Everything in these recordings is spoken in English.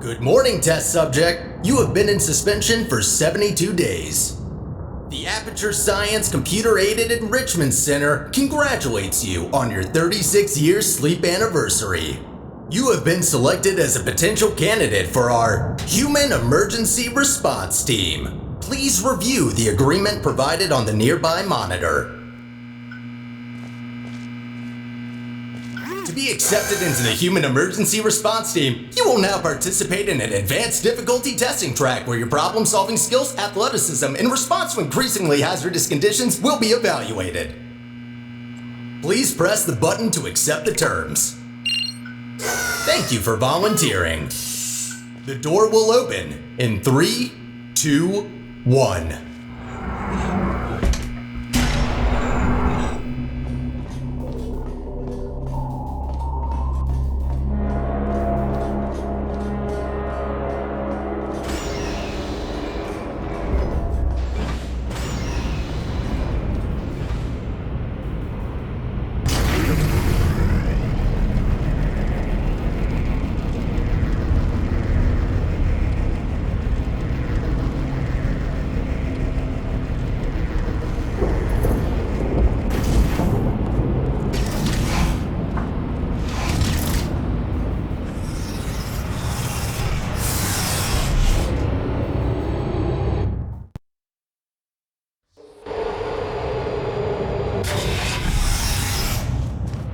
Good morning, test subject. You have been in suspension for 72 days. The Aperture Science Computer-Aided Enrichment Center congratulates you on your 36-year sleep anniversary. You have been selected as a potential candidate for our Human Emergency Response Team. Please review the agreement provided on the nearby monitor. To be accepted into the Human Emergency Response Team, you will now participate in an advanced difficulty testing track where your problem-solving skills, athleticism, and response to increasingly hazardous conditions will be evaluated. Please press the button to accept the terms. Thank you for volunteering. The door will open in 3, 2, 1.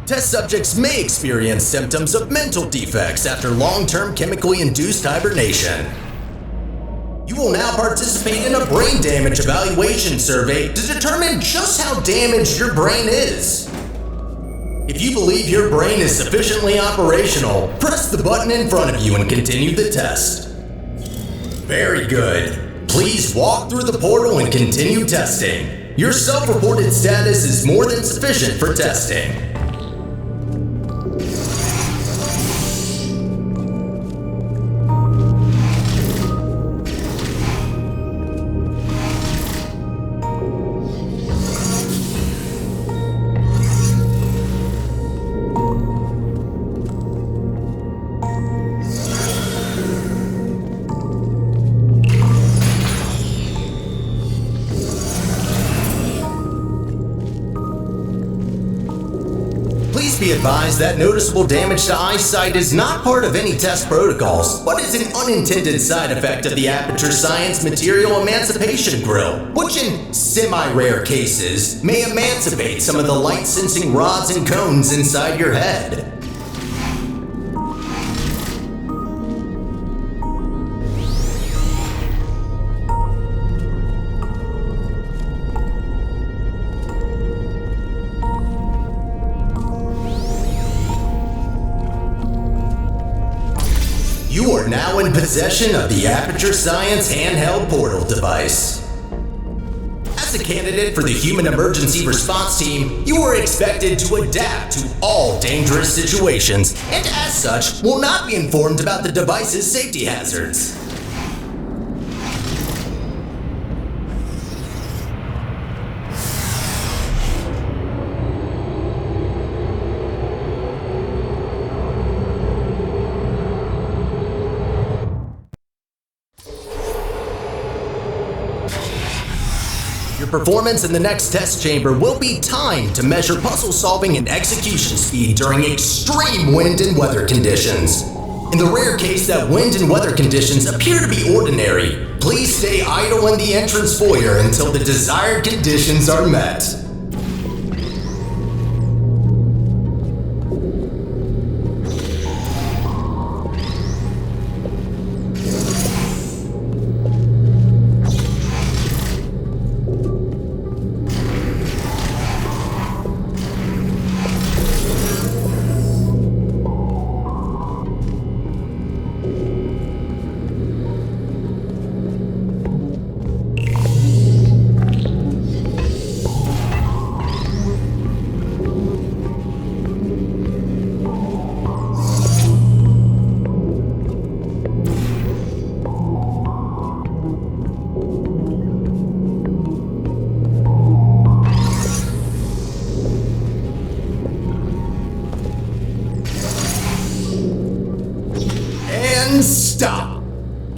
Test subjects may experience symptoms of mental defects after long-term chemically induced hibernation. You will now participate in a brain damage evaluation survey to determine just how damaged your brain is. If you believe your brain is sufficiently operational, press the button in front of you and continue the test. Very good. Please walk through the portal and continue testing. Your self-reported status is more than sufficient for testing. Please be advised that noticeable damage to eyesight is not part of any test protocols, but is an unintended side effect of the Aperture Science Material Emancipation Grill, which in semi-rare cases may emancipate some of the light-sensing rods and cones inside your head. You are now in possession of the Aperture Science handheld portal device. As a candidate for the Human Emergency Response Team, you are expected to adapt to all dangerous situations, and as such, will not be informed about the device's safety hazards. Your performance in the next test chamber will be timed to measure puzzle solving and execution speed during extreme wind and weather conditions. In the rare case that wind and weather conditions appear to be ordinary, please stay idle in the entrance foyer until the desired conditions are met.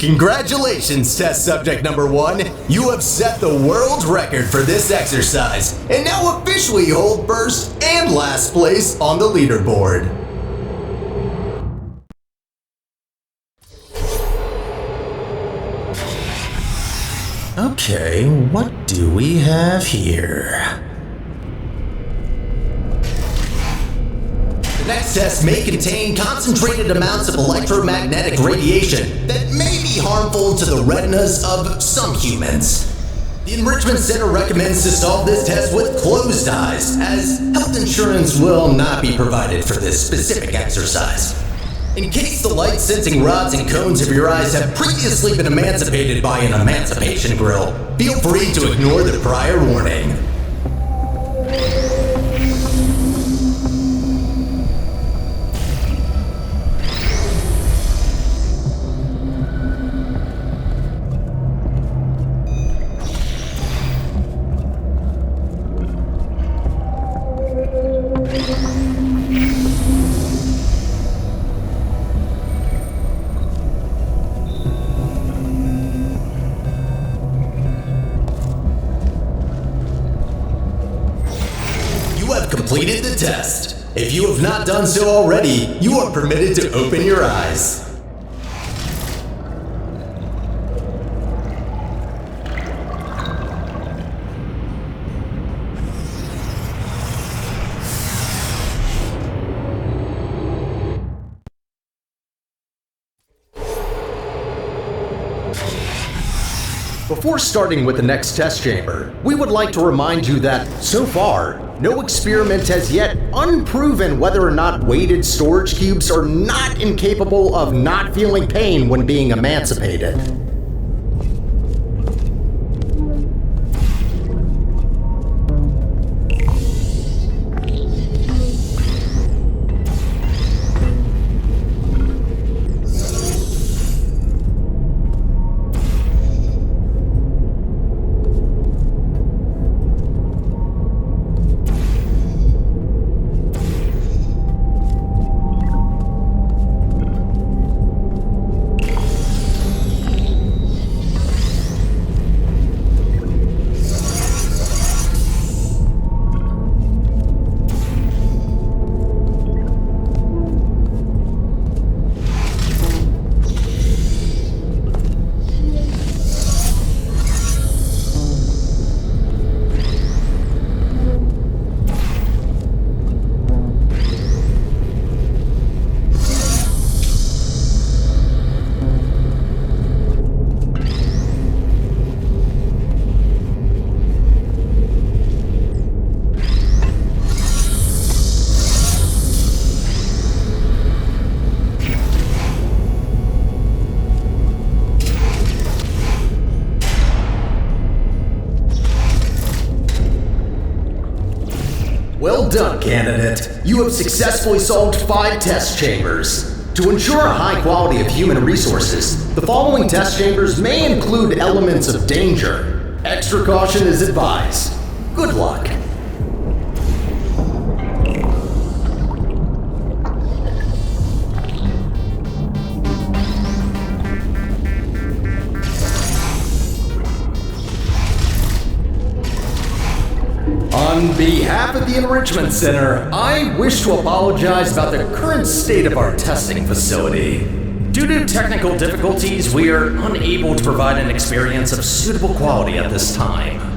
Congratulations, test subject number 1. You have set the world record for this exercise and now officially hold first and last place on the leaderboard. Okay, what do we have here? The next test may contain concentrated amounts of electromagnetic radiation that may be harmful to the retinas of some humans. The Enrichment Center recommends to solve this test with closed eyes, as health insurance will not be provided for this specific exercise. In case the light-sensing rods and cones of your eyes have previously been emancipated by an emancipation grill, feel free to ignore the prior warning. Completed the test. If you have not done so already, you are permitted to open your eyes. Before starting with the next test chamber, we would like to remind you that, so far, no experiment has yet unproven whether or not weighted storage cubes are not incapable of not feeling pain when being emancipated. Well done, candidate. You have successfully solved 5 test chambers. To ensure a high quality of human resources, the following test chambers may include elements of danger. Extra caution is advised. Good luck. On behalf of the Enrichment Center, I wish to apologize about the current state of our testing facility. Due to technical difficulties, we are unable to provide an experience of suitable quality at this time.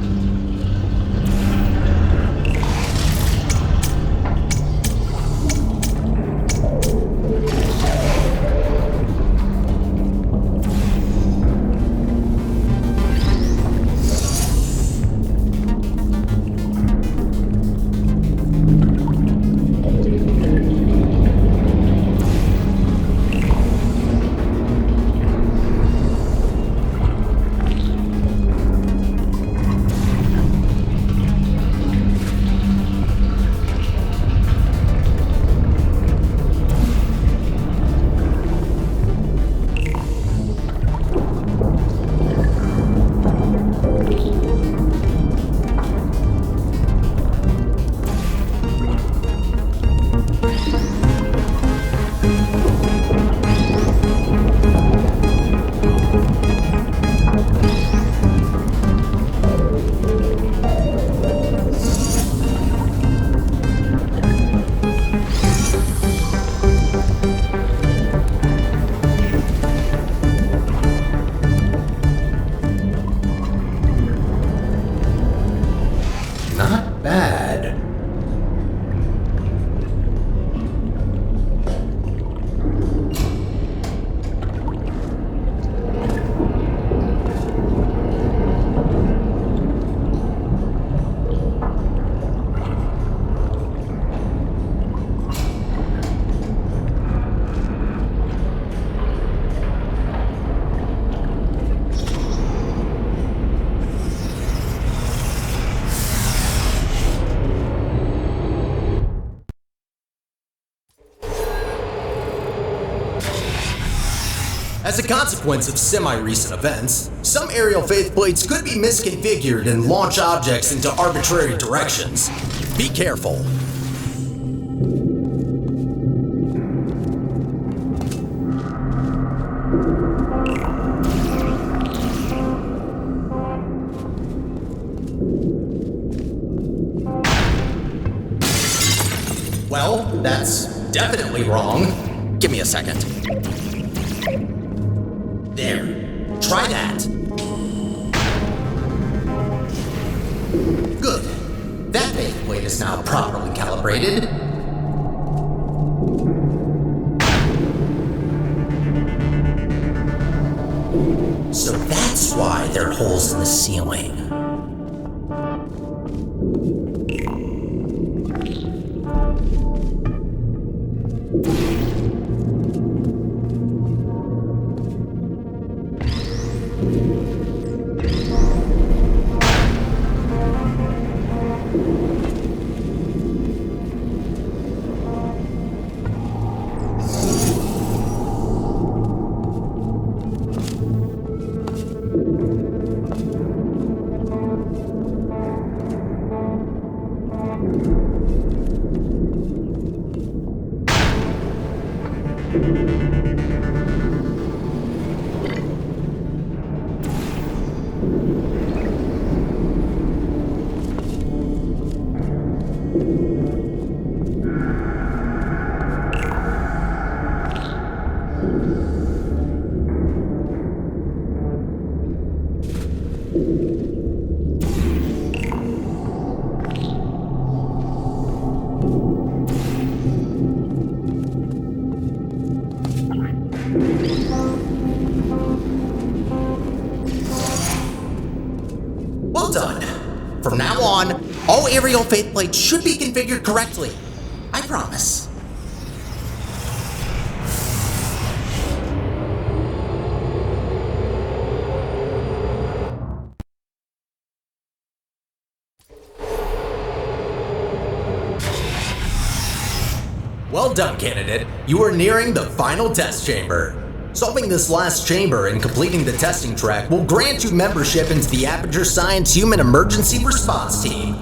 As a consequence of semi-recent events, some aerial faceplates could be misconfigured and launch objects into arbitrary directions. Be careful. Well, that's definitely wrong. Give me a second. There. Try that. Good. That faceplate is now properly calibrated. So that's why there are holes in the ceiling. Well done. From now on, all aerial faceplates should be configured correctly. I promise. Well done, candidate. You are nearing the final test chamber. Solving this last chamber and completing the testing track will grant you membership into the Aperture Science Human Emergency Response Team.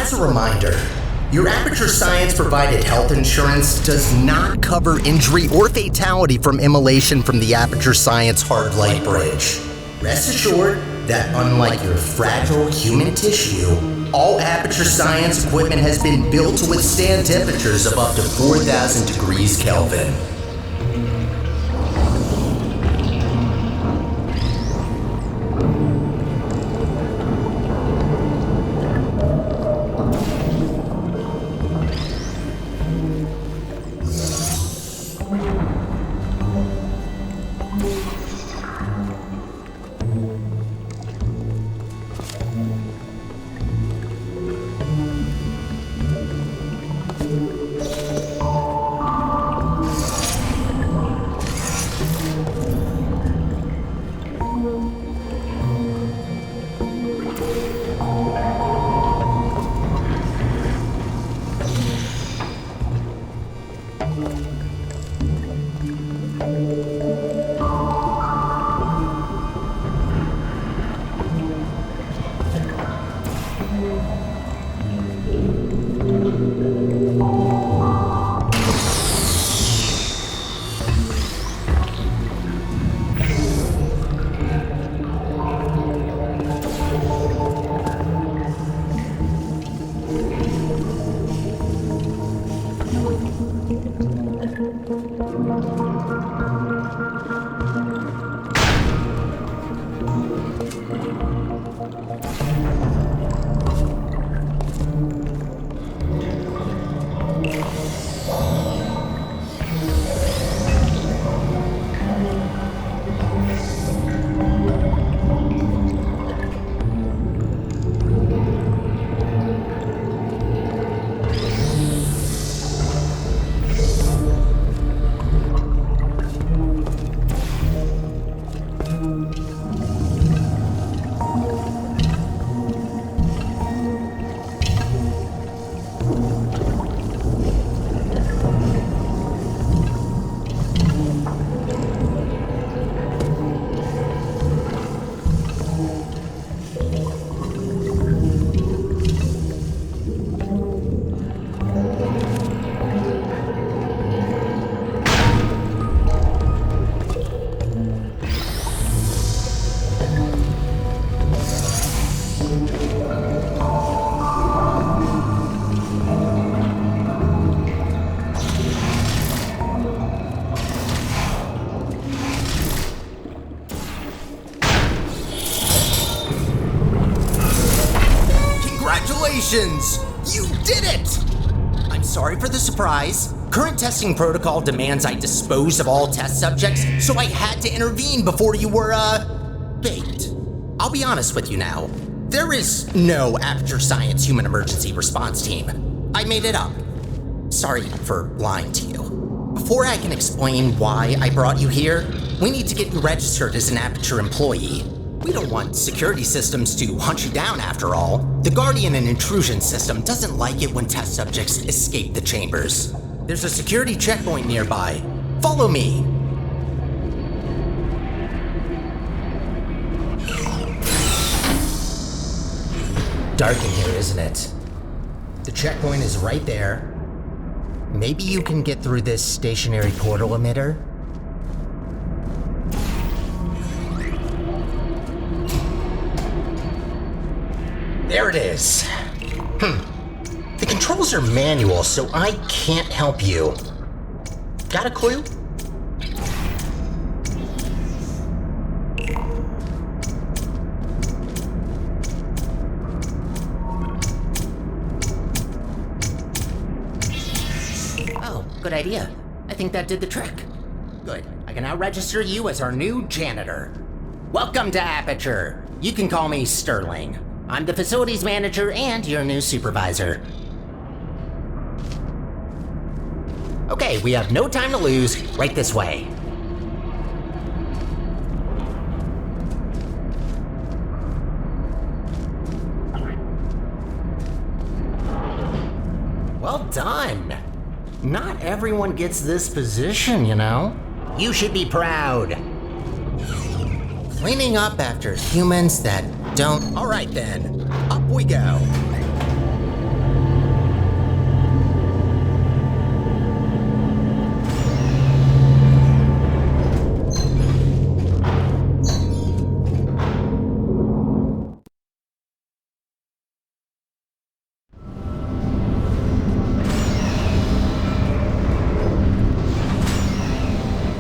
As a reminder, your Aperture Science provided health insurance does not cover injury or fatality from immolation from the Aperture Science hard light bridge. Rest assured that unlike your fragile human tissue, all Aperture Science equipment has been built to withstand temperatures of up to 4,000 degrees Kelvin. Congratulations! You did it! I'm sorry for the surprise. Current testing protocol demands I dispose of all test subjects, so I had to intervene before you were, baked. I'll be honest with you now. There is no Aperture Science Human Emergency Response Team. I made it up. Sorry for lying to you. Before I can explain why I brought you here, we need to get you registered as an Aperture employee. We don't want security systems to hunt you down after all. The Guardian and Intrusion system doesn't like it when test subjects escape the chambers. There's a security checkpoint nearby. Follow me. Dark in here, isn't it? The checkpoint is right there. Maybe you can get through this stationary portal emitter? There it is. The controls are manual, so I can't help you. Got a clue? Oh, good idea. I think that did the trick. Good. I can now register you as our new janitor. Welcome to Aperture. You can call me Sterling. I'm the facilities manager and your new supervisor. Okay, we have no time to lose. Right this way. Well done. Not everyone gets this position, you know. You should be proud. Cleaning up after humans that don't... All right then, up we go.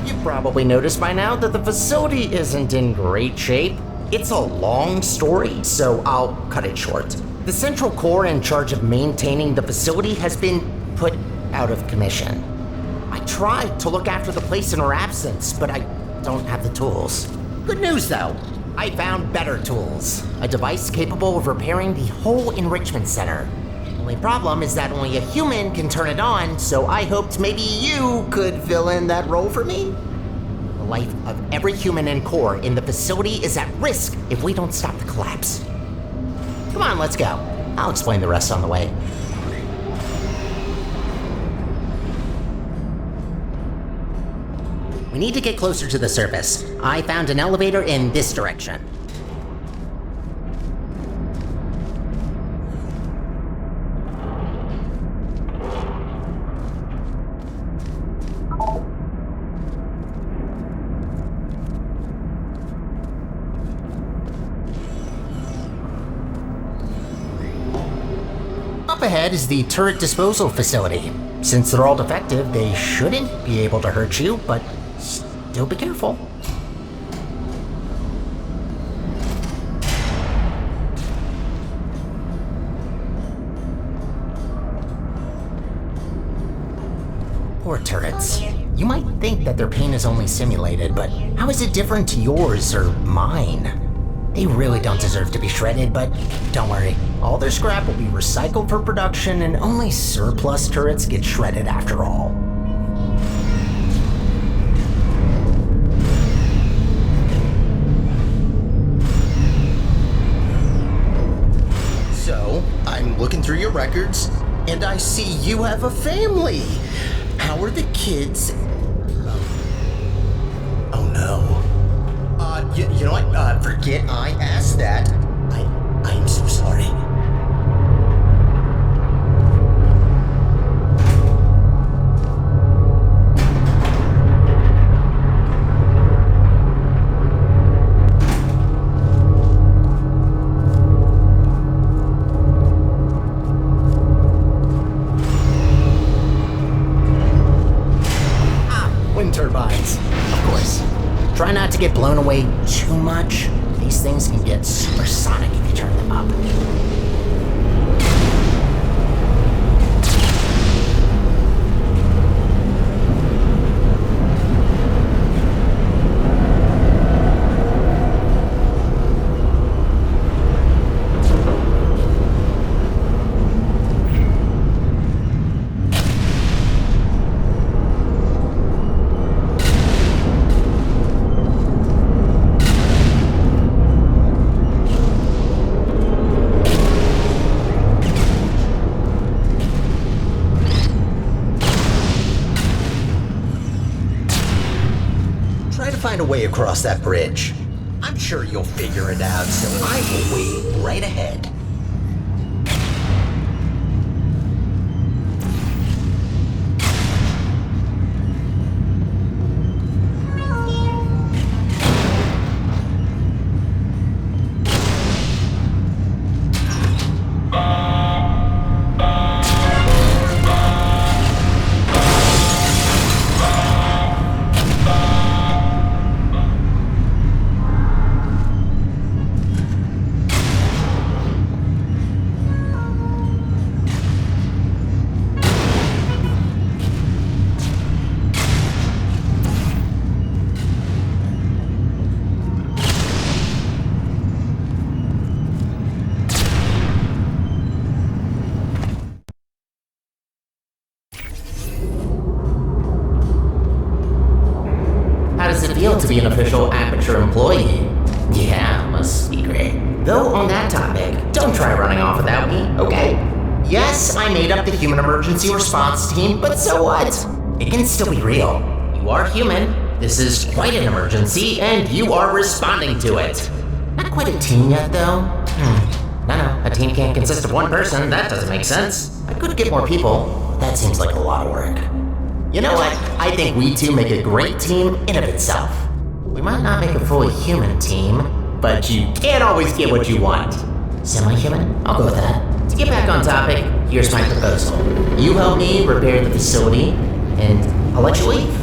You've probably noticed by now that the facility isn't in great shape. It's a long story, so I'll cut it short. The Central Core in charge of maintaining the facility has been put out of commission. I tried to look after the place in her absence, but I don't have the tools. Good news though, I found better tools. A device capable of repairing the whole enrichment center. Only problem is that only a human can turn it on, so I hoped maybe you could fill in that role for me. The life of every human and core in the facility is at risk if we don't stop the collapse. Come on, let's go. I'll explain the rest on the way. We need to get closer to the surface. I found an elevator in this direction. Up ahead is the turret disposal facility. Since they're all defective, they shouldn't be able to hurt you, but still be careful. Poor turrets. You might think that their pain is only simulated, but how is it different to yours or mine? They really don't deserve to be shredded, but don't worry. All their scrap will be recycled for production, and only surplus turrets get shredded after all. So, I'm looking through your records, and I see you have a family. How are the kids? Oh no. You know what? Forget I asked that. I'm so sorry. Wind turbines, of course. Try not to get blown away too much. These things can get supersonic if you turn them up. Try to find a way across that bridge. I'm sure you'll figure it out, so I will wait right ahead. How does it feel to be an official Aperture employee? Yeah, must be great. Though on that topic, don't try running off without me, okay? Yes, I made up the human emergency response team, but so what? It can still be real. You are human. This is quite an emergency, and you are responding to it. Not quite a team yet, though. No, a team can't consist of one person. That doesn't make sense. I could get more people. That seems like a lot of work. You know what? I think we two make a great team in of itself. We might not make a fully human team, but you can't always get what you want. Semi-human? I'll go with that. To get back on topic, here's my proposal. You help me repair the facility, and I'll let you leave.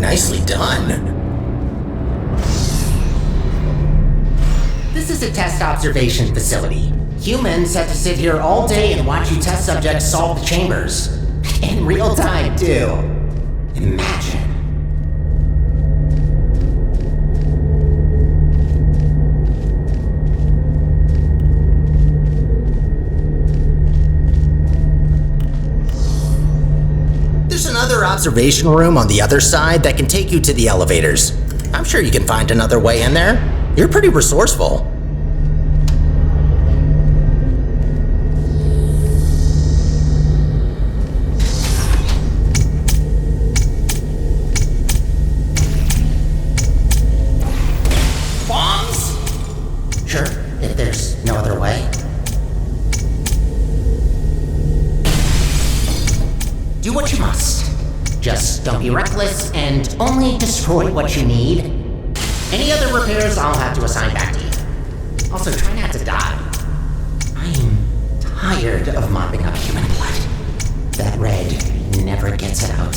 Nicely done. This is a test observation facility. Humans have to sit here all day and watch you test subjects solve the chambers. In real time, too. Imagine. another observation room on the other side that can take you to the elevators. I'm sure you can find another way in there. You're pretty resourceful. Sure, if there's no other way. Do what you must. Just don't be reckless and only destroy what you need. Any other repairs I'll have to assign back to you. Also, try not to die. I'm tired of mopping up human blood. That red never gets it out.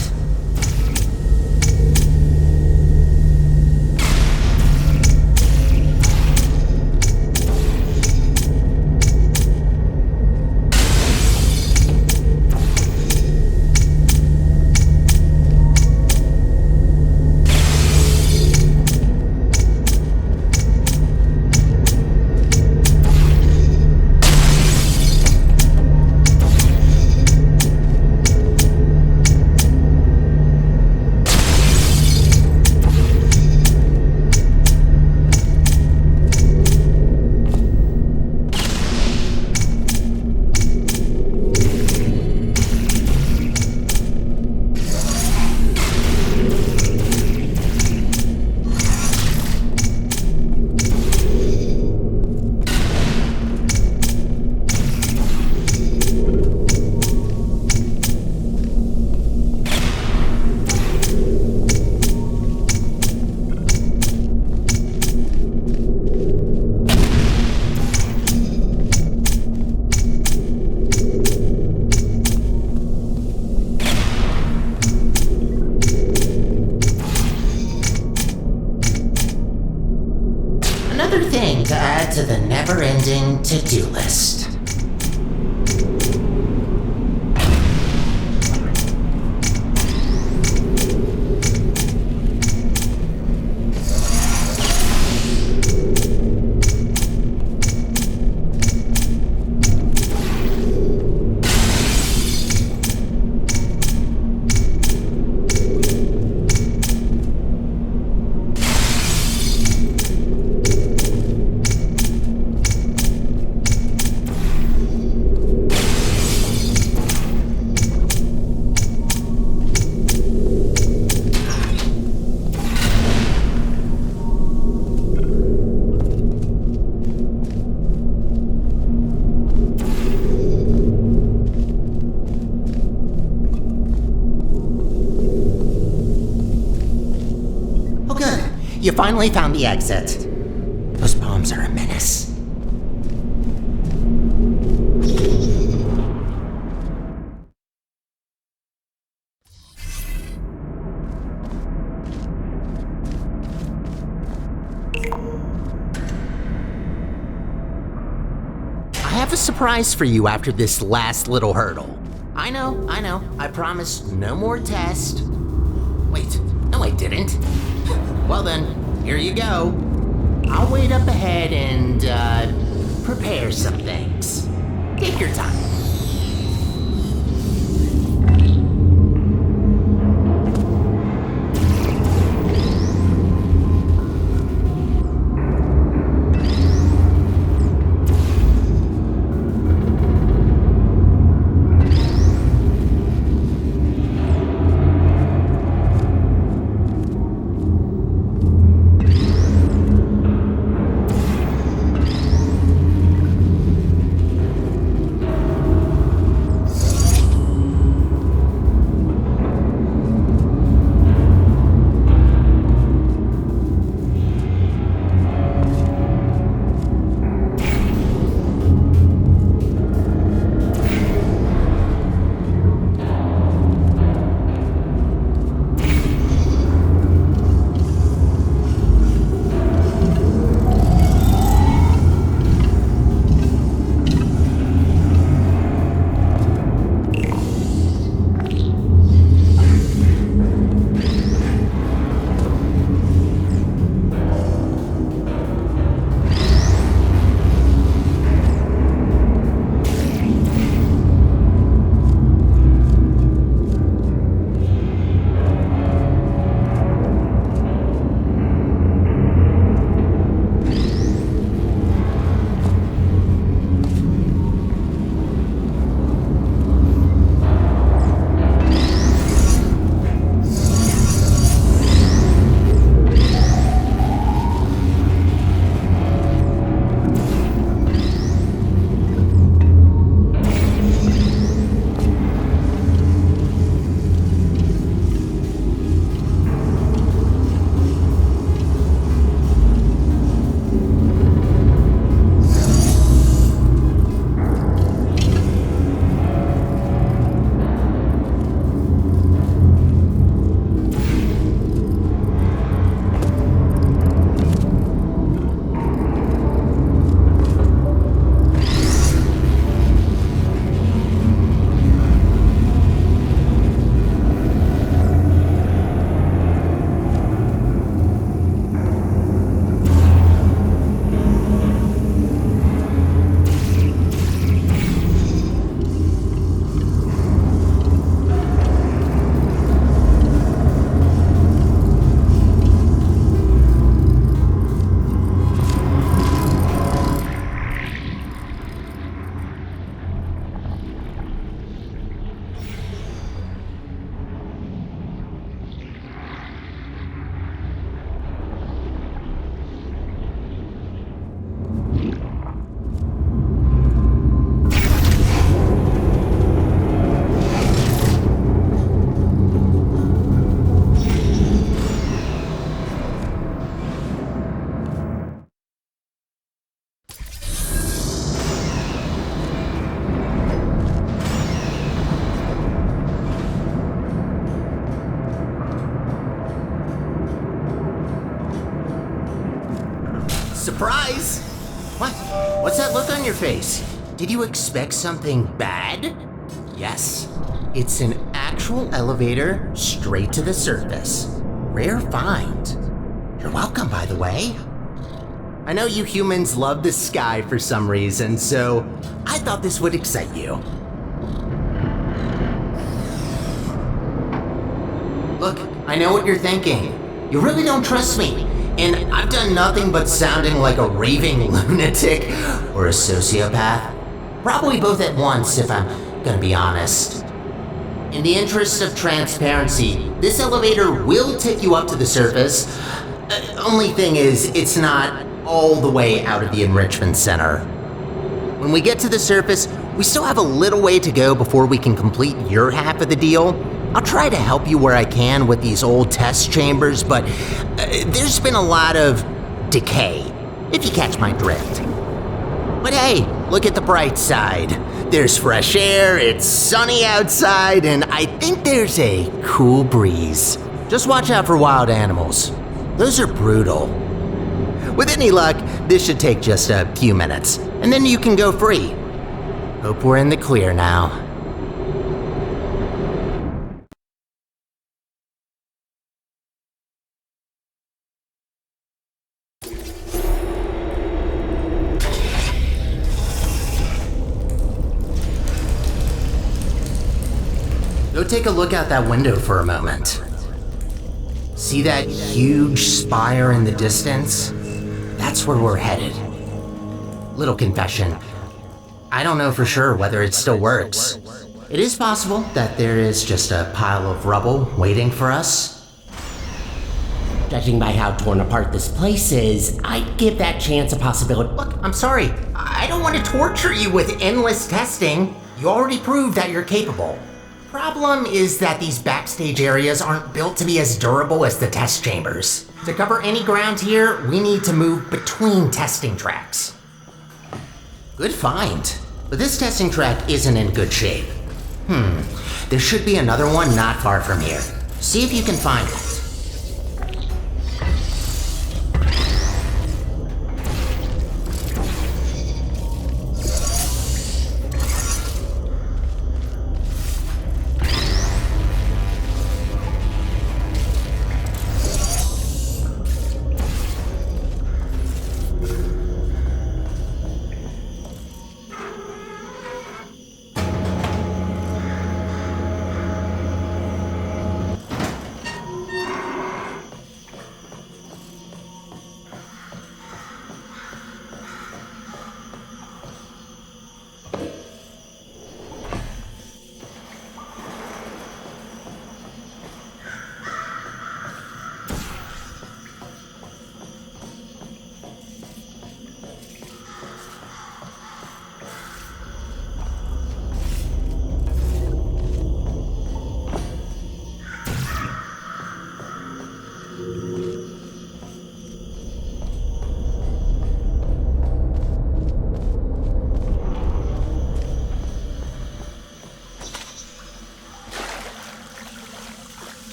Another thing to add to the never-ending to-do list. You finally found the exit. Those bombs are a menace. I have a surprise for you after this last little hurdle. I know. I promised no more tests. Wait, no I didn't. Well then, here you go. I'll wait up ahead and, prepare some things. Take your time. Surprise! What? What's that look on your face? Did you expect something bad? Yes, it's an actual elevator straight to the surface. Rare find. You're welcome, by the way. I know you humans love the sky for some reason, so I thought this would excite you. Look, I know what you're thinking. You really don't trust me, and I've done nothing but sounding like a raving lunatic or a sociopath. Probably both at once, if I'm gonna be honest. In the interest of transparency, this elevator will take you up to the surface. Only thing is, it's not all the way out of the enrichment center. When we get to the surface, we still have a little way to go before we can complete your half of the deal. I'll try to help you where I can with these old test chambers, but there's been a lot of decay, if you catch my drift. But hey, look at the bright side. There's fresh air, it's sunny outside, and I think there's a cool breeze. Just watch out for wild animals. Those are brutal. With any luck, this should take just a few minutes, and then you can go free. Hope we're in the clear now. Go take a look out that window for a moment. See that huge spire in the distance? That's where we're headed. Little confession. I don't know for sure whether it still works. It is possible that there is just a pile of rubble waiting for us. Judging by how torn apart this place is, I'd give that chance a possibility. Look, I'm sorry. I don't want to torture you with endless testing. You already proved that you're capable. Problem is that these backstage areas aren't built to be as durable as the test chambers. To cover any ground here, we need to move between testing tracks. Good find. But this testing track isn't in good shape. There should be another one not far from here. See if you can find it.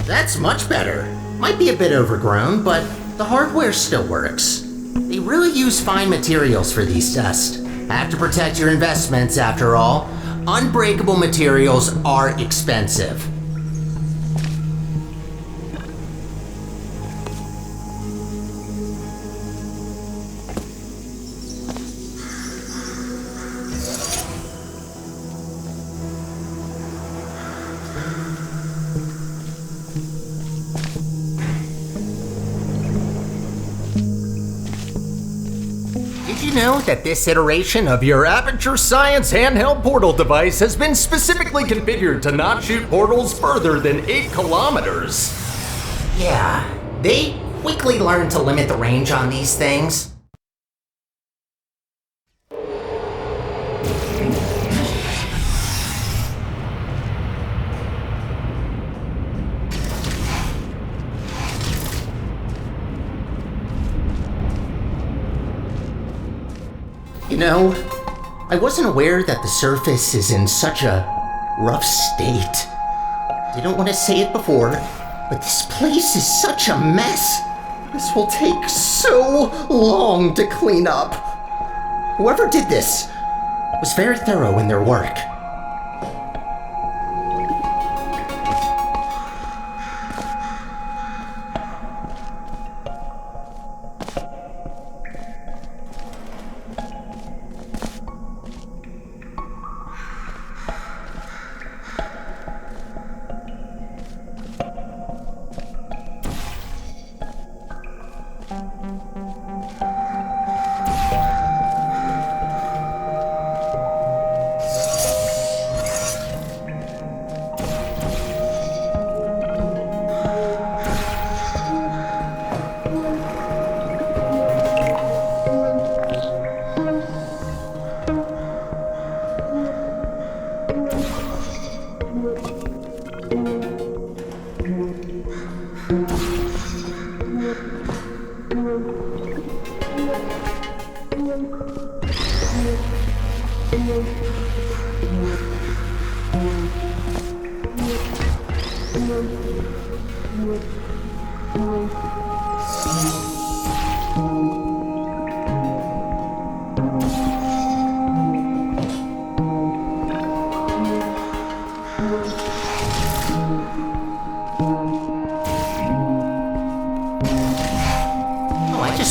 That's much better. Might be a bit overgrown, but the hardware still works. They really use fine materials for these tests. Have to protect your investments, after all. Unbreakable materials are expensive. Did you know that this iteration of your Aperture Science handheld portal device has been specifically configured to not shoot portals further than 8 kilometers? Yeah, they quickly learned to limit the range on these things. You know, I wasn't aware that the surface is in such a rough state. Didn't want to say it before, but this place is such a mess. This will take so long to clean up. Whoever did this was very thorough in their work.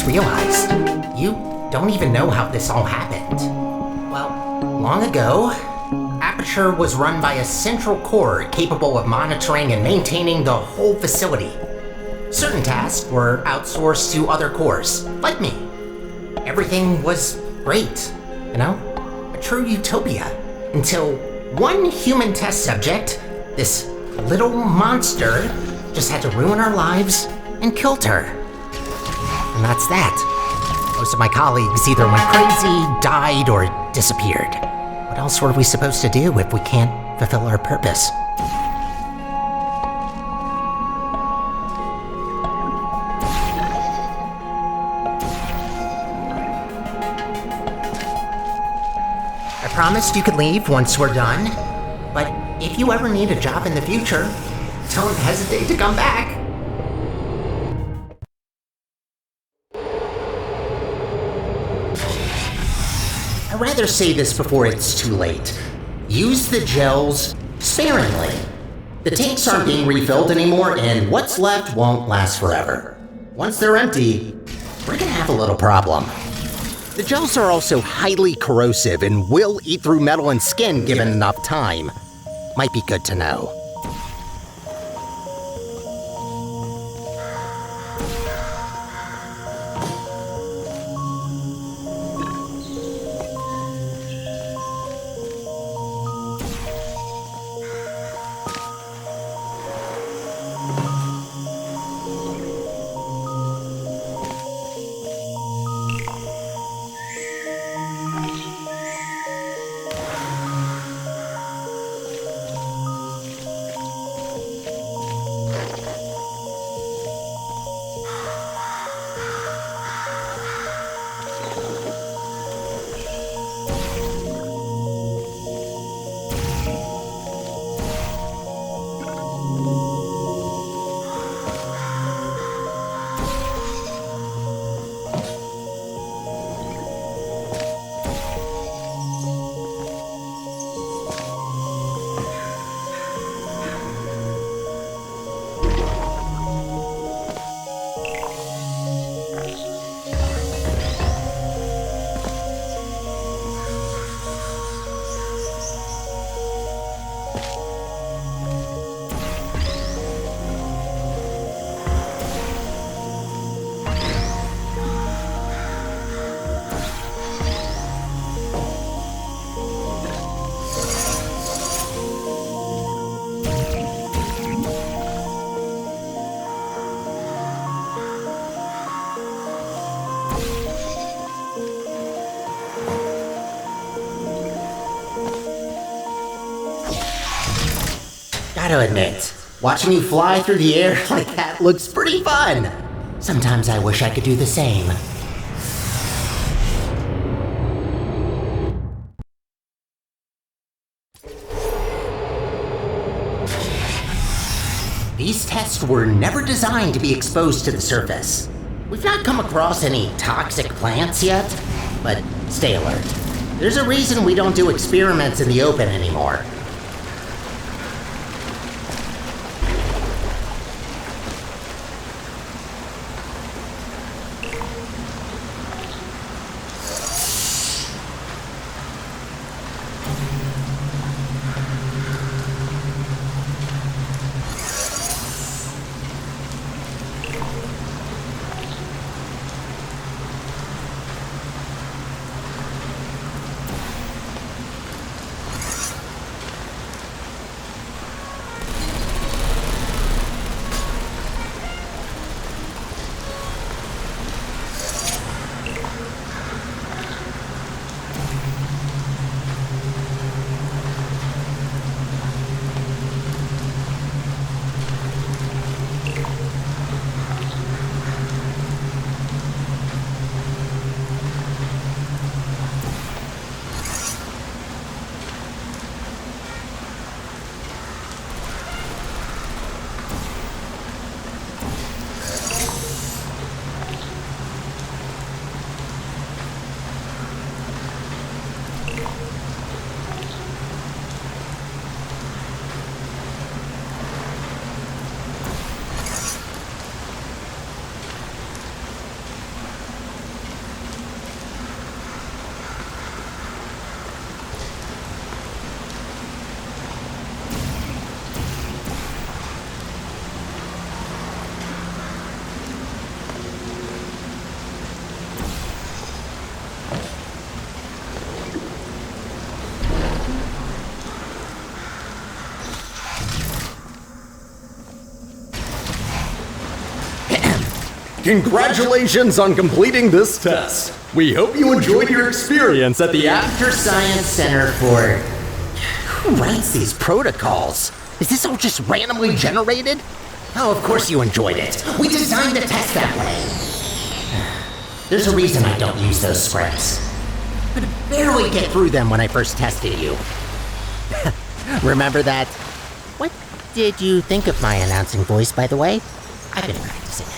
Realized you don't even know how this all happened. Well, long ago, Aperture was run by a central core capable of monitoring and maintaining the whole facility. Certain tasks were outsourced to other cores, like me. Everything was great, you know? A true utopia. Until one human test subject, this little monster, just had to ruin our lives and killed her. And that's that. Most of my colleagues either went crazy, died, or disappeared. What else were we supposed to do if we can't fulfill our purpose? I promised you could leave once we're done, but if you ever need a job in the future, don't hesitate to come back. I'd rather say this before it's too late. Use the gels sparingly. The tanks aren't being refilled anymore, and what's left won't last forever. Once they're empty, we're gonna have a little problem. The gels are also highly corrosive and will eat through metal and skin given enough time. Might be good to know. Gotta admit, watching you fly through the air like that looks pretty fun. Sometimes I wish I could do the same. These tests were never designed to be exposed to the surface. We've not come across any toxic plants yet, but stay alert. There's a reason we don't do experiments in the open anymore. Congratulations on completing this test. We hope you enjoyed your experience at the After Science Center for... Who writes these protocols? Is this all just randomly generated? Oh, of course you enjoyed it. We designed the test that way. There's a reason I don't use those scripts. I could barely get through them when I first tested you. Remember that? What did you think of my announcing voice, by the way? I've been practicing it.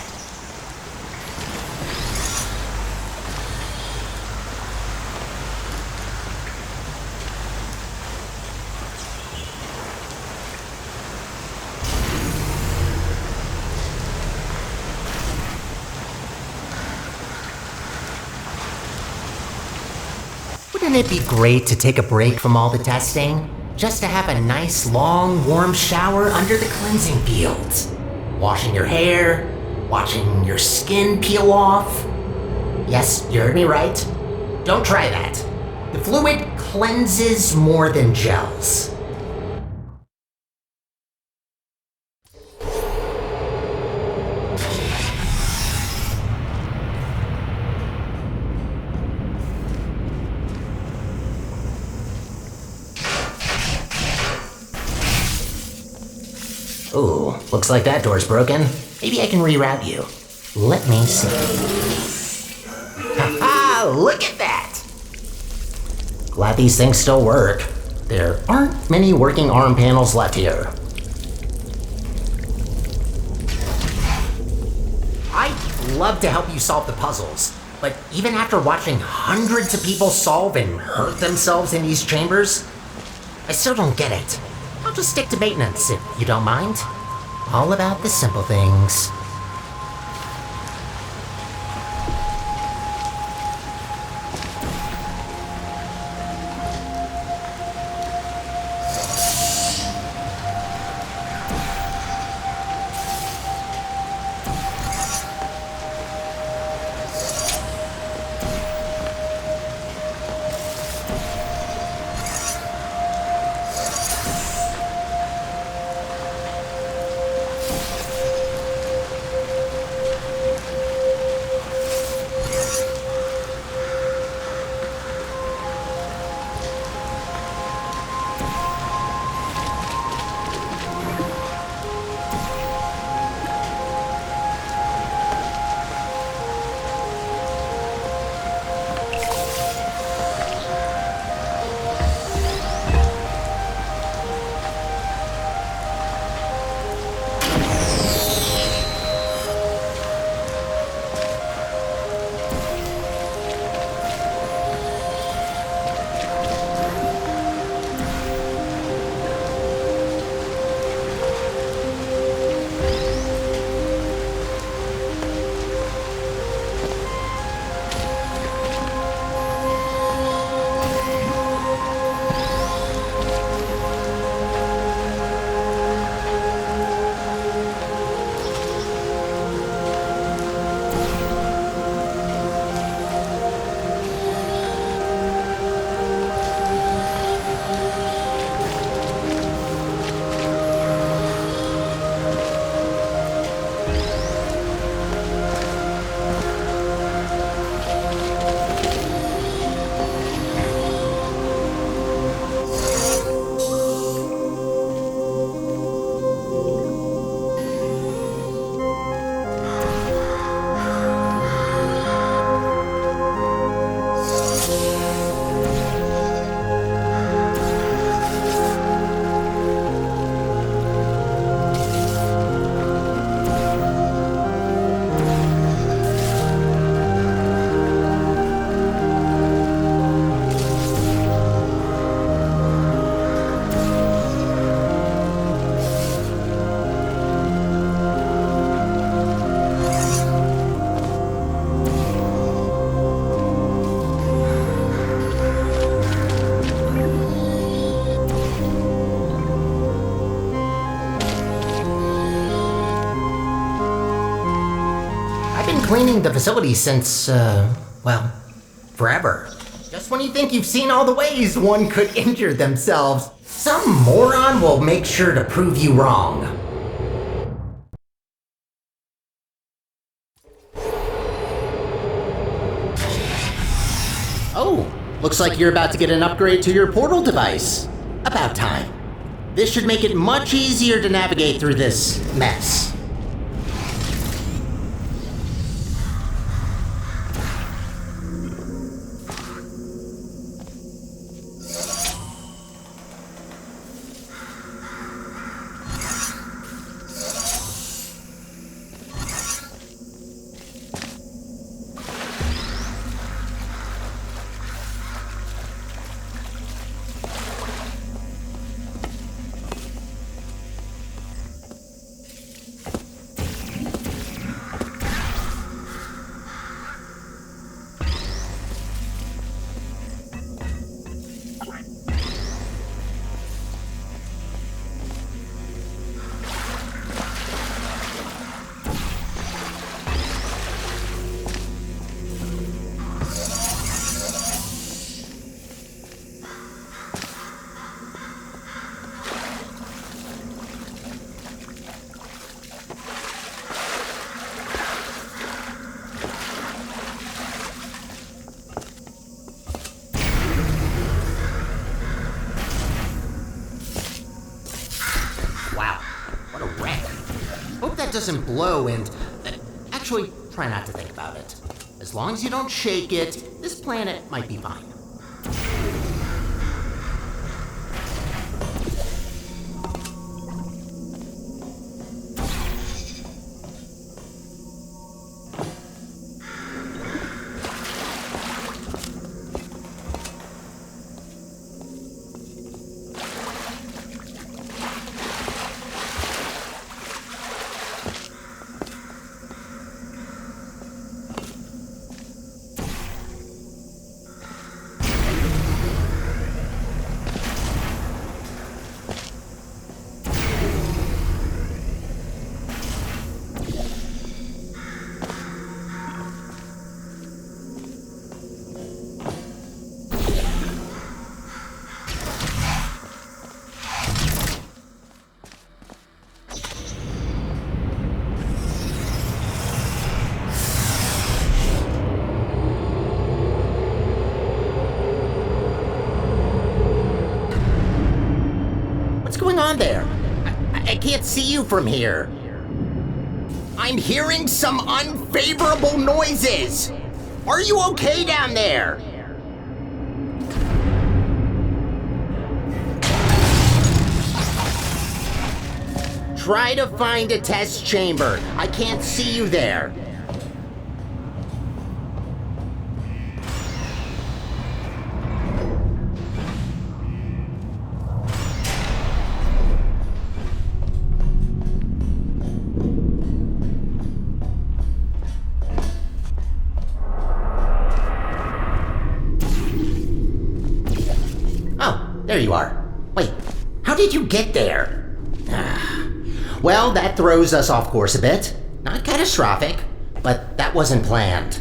Wouldn't it be great to take a break from all the testing? Just to have a nice, long, warm shower under the cleansing fields. Washing your hair, watching your skin peel off. Yes, you heard me right. Don't try that. The fluid cleanses more than gels. Ooh, looks like that door's broken. Maybe I can reroute you. Let me see. Ha-ha! Look at that! Glad these things still work. There aren't many working arm panels left here. I'd love to help you solve the puzzles, but even after watching hundreds of people solve and hurt themselves in these chambers, I still don't get it. I'll just stick to maintenance, if you don't mind. All about the simple things. cleaning the facility since, well, forever. Just when you think you've seen all the ways one could injure themselves, some moron will make sure to prove you wrong. Oh, looks like you're about to get an upgrade to your portal device. About time. This should make it much easier to navigate through this mess. Doesn't blow and actually try not to think about it. As long as you don't shake it, this planet might be fine. What's going on there? I can't see you from here. I'm hearing some unfavorable noises. Are you okay down there? Try to find a test chamber. I can't see you there. There you are. Wait, how did you get there? Well, that throws us off course a bit. Not catastrophic, but that wasn't planned.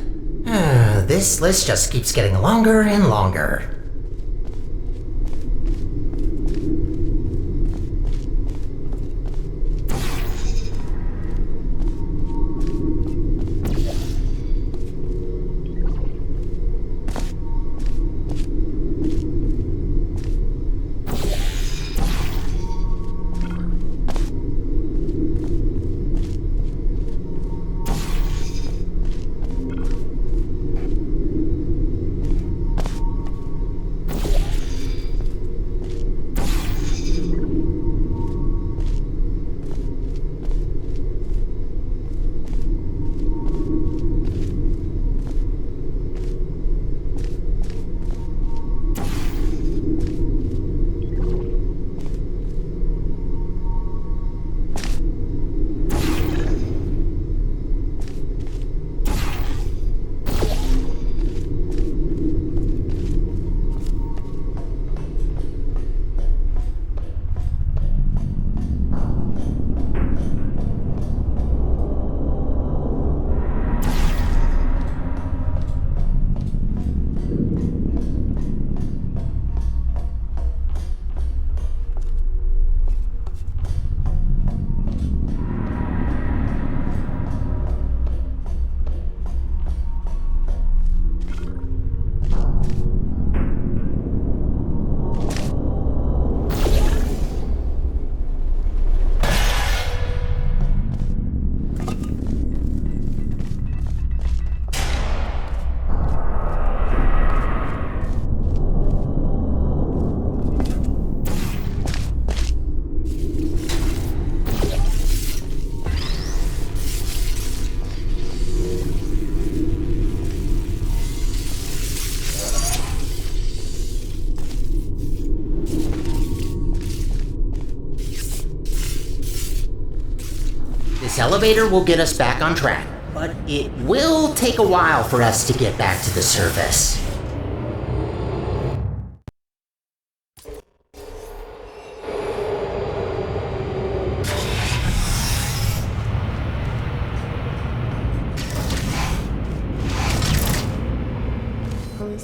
This list just keeps getting longer and longer. This elevator will get us back on track, but it will take a while for us to get back to the surface.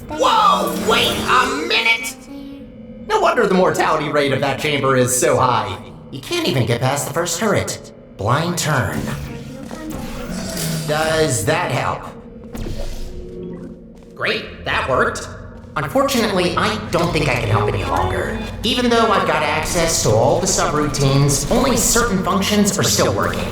Whoa, wait a minute! No wonder the mortality rate of that chamber is so high. You can't even get past the first turret. Blind turn. Does that help? Great, that worked. Unfortunately, I don't think I can help any longer. Even though I've got access to all the subroutines, only certain functions are still working.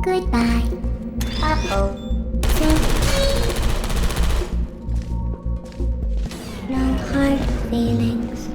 Goodbye. Uh-oh. No hard feelings.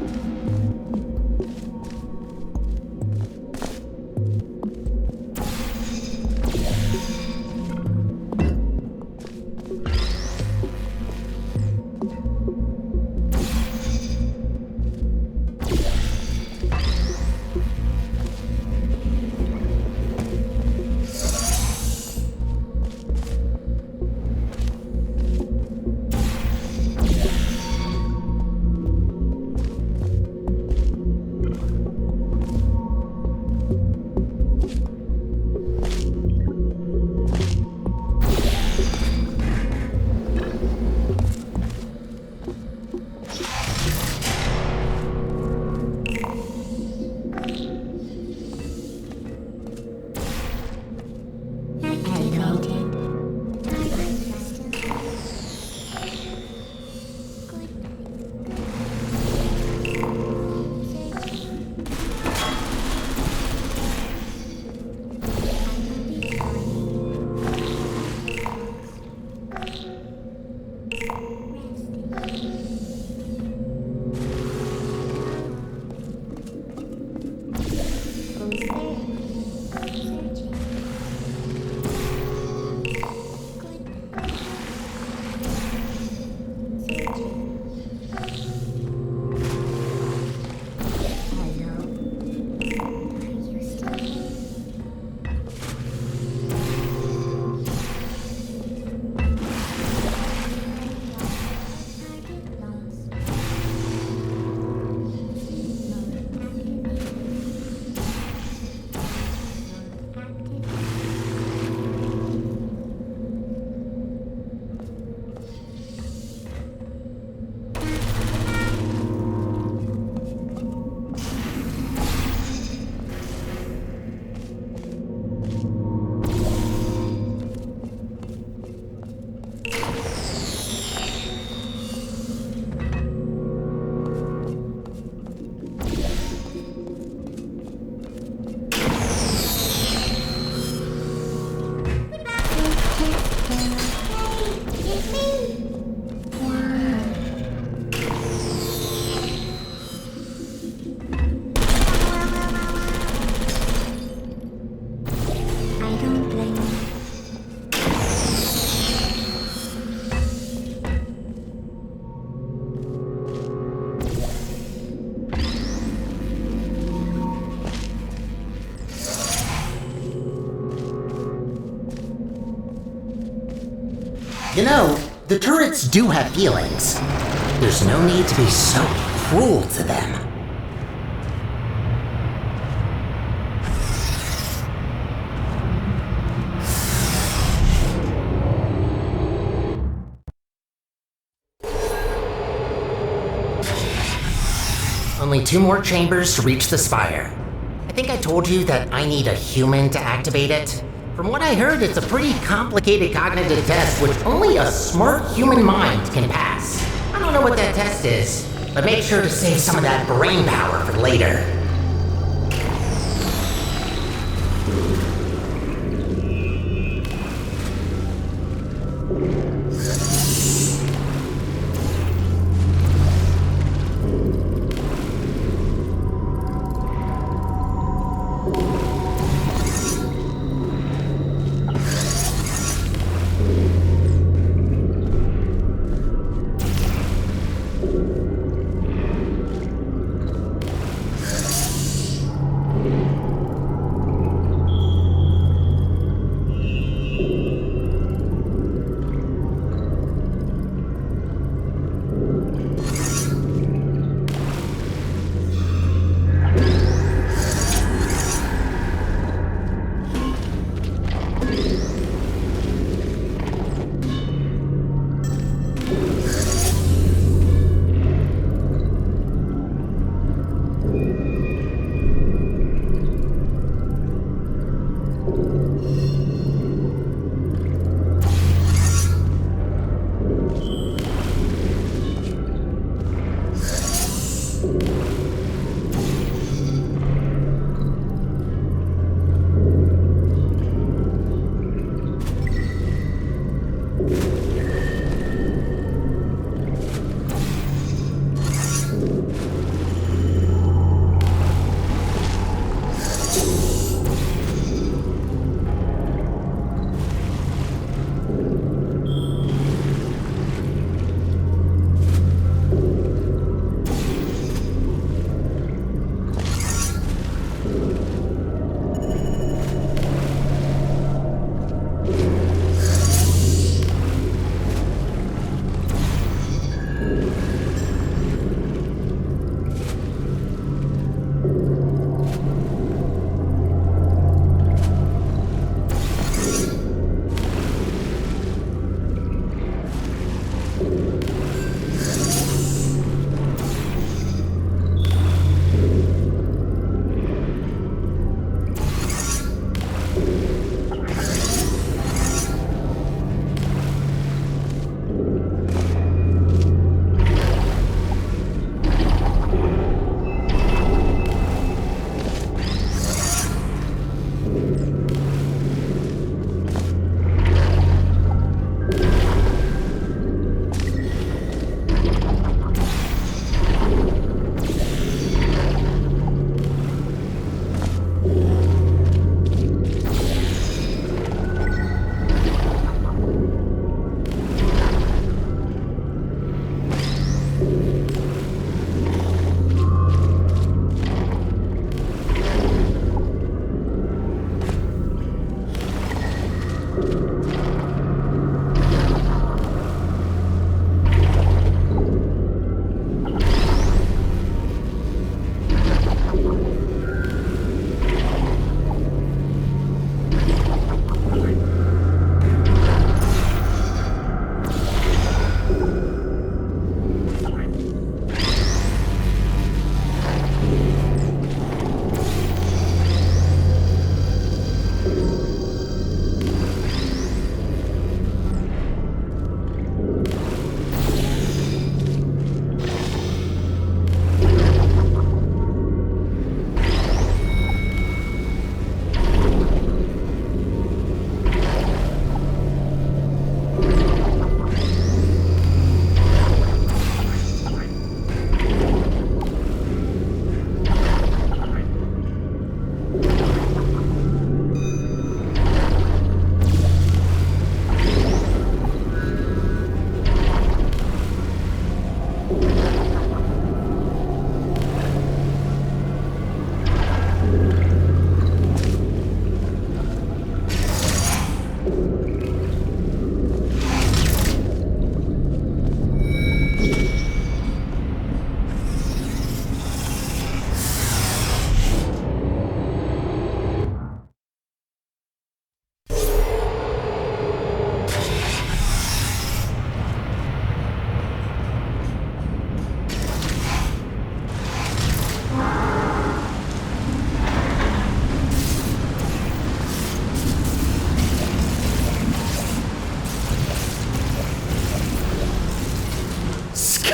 You know, the turrets do have feelings. There's no need to be so cruel to them. Only 2 more chambers to reach the spire. I think I told you that I need a human to activate it. From what I heard, it's a pretty complicated cognitive test which only a smart human mind can pass. I'm don't know what that test is, but make sure to save some of that brain power for later.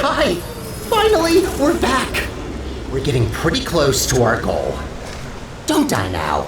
Hi! Finally, we're back! We're getting pretty close to our goal. Don't die now.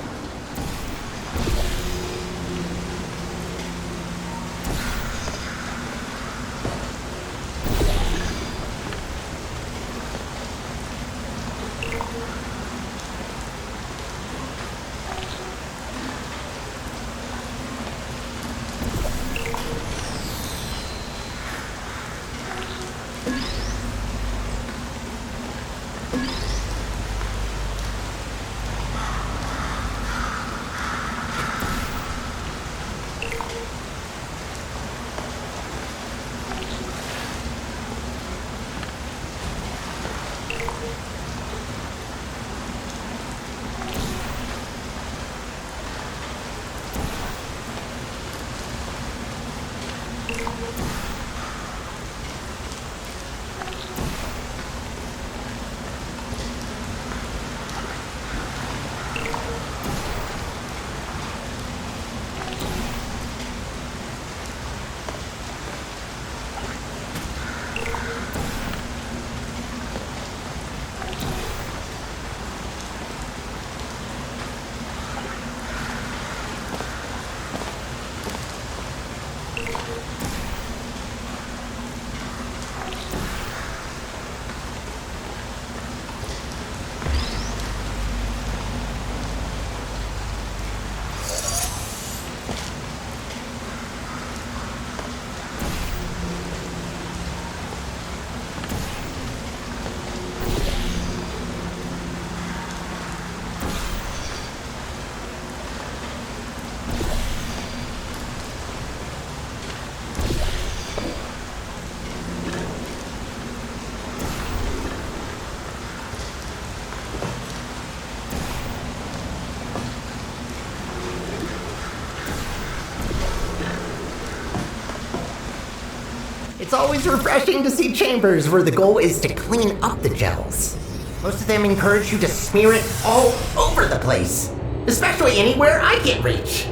It's always refreshing to see chambers where the goal is to clean up the gels. Most of them encourage you to smear it all over the place, especially anywhere I can't reach.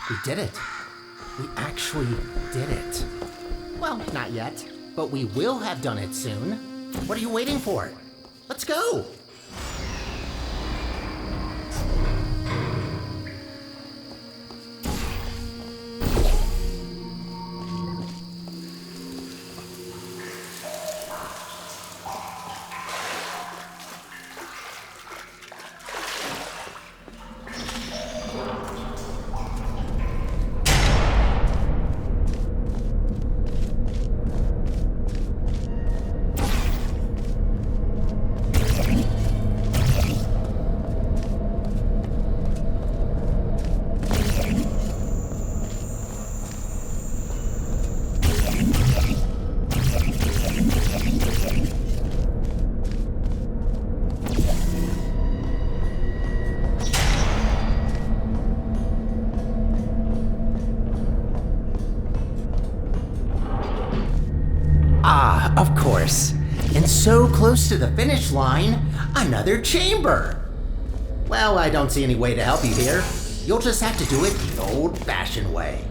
We did it. We actually did it. Well, not yet, but we will have done it soon. What are you waiting for? Let's go! Ah, of course. And so close to the finish line, another chamber. Well, I don't see any way to help you here. You'll just have to do it the old-fashioned way.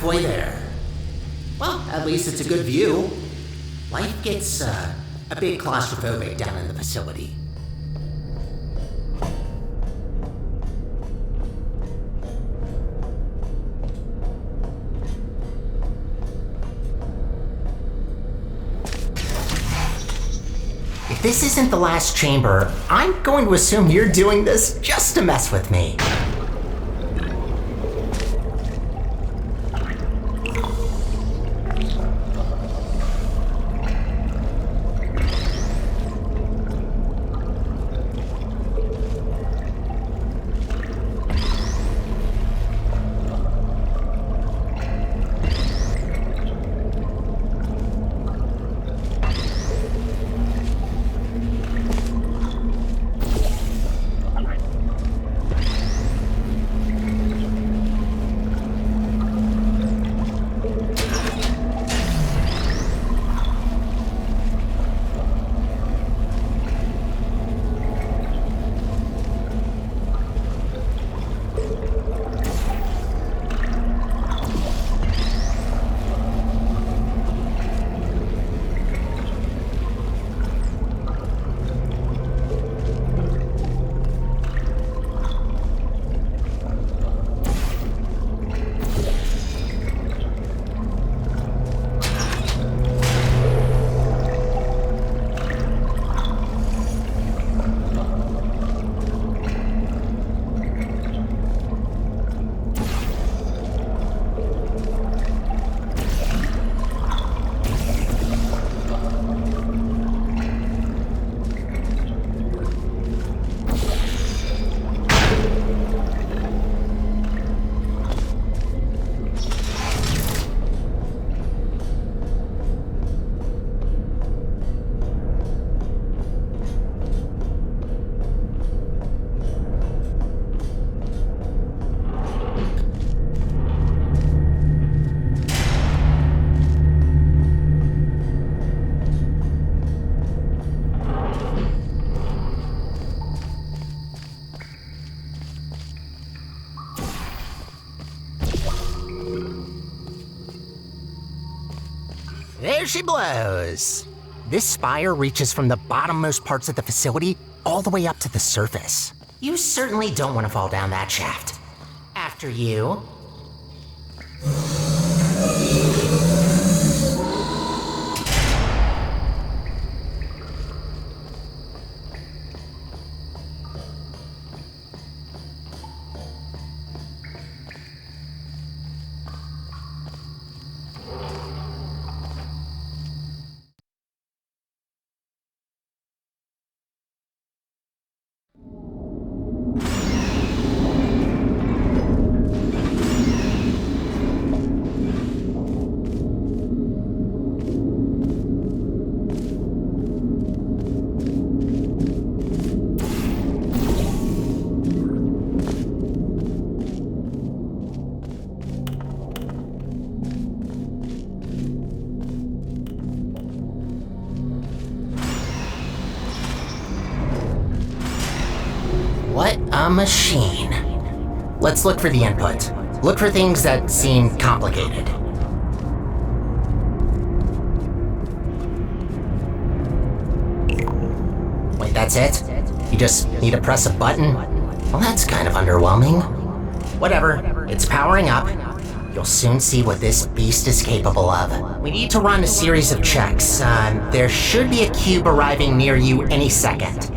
halfway there. Well, at least it's a good view. Life gets a bit claustrophobic down in the facility. If this isn't the last chamber, I'm going to assume you're doing this just to mess with me. There she blows. This spire reaches from the bottommost parts of the facility all the way up to the surface. You certainly don't want to fall down that shaft. After you. What a machine. Let's look for the input. Look for things that seem complicated. Wait, that's it? You just need to press a button? Well, that's kind of underwhelming. Whatever, it's powering up. You'll soon see what this beast is capable of. We need to run a series of checks. There should be a cube arriving near you any second.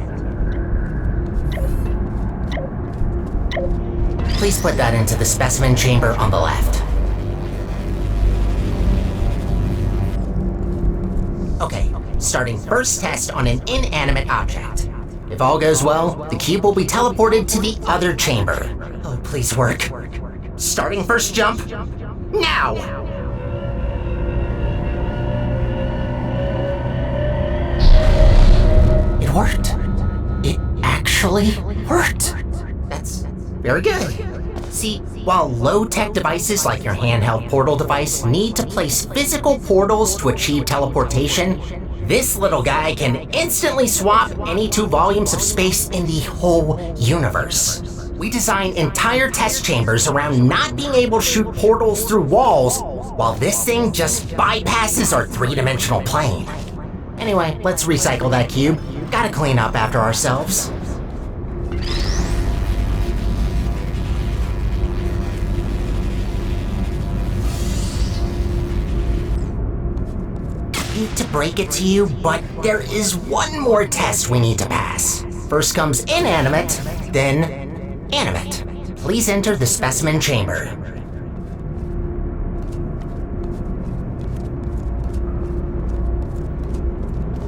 Please put that into the specimen chamber on the left. Okay, starting first test on an inanimate object. If all goes well, the cube will be teleported to the other chamber. Oh, please work. Starting first jump, now! It worked. It actually worked. That's very good. See, while low-tech devices like your handheld portal device need to place physical portals to achieve teleportation, this little guy can instantly swap any 2 volumes of space in the whole universe. We design entire test chambers around not being able to shoot portals through walls, while this thing just bypasses our three-dimensional plane. Anyway, let's recycle that cube. Gotta clean up after ourselves. Hate to break it to you, but there is one more test we need to pass. First comes inanimate, then animate. Please enter the specimen chamber.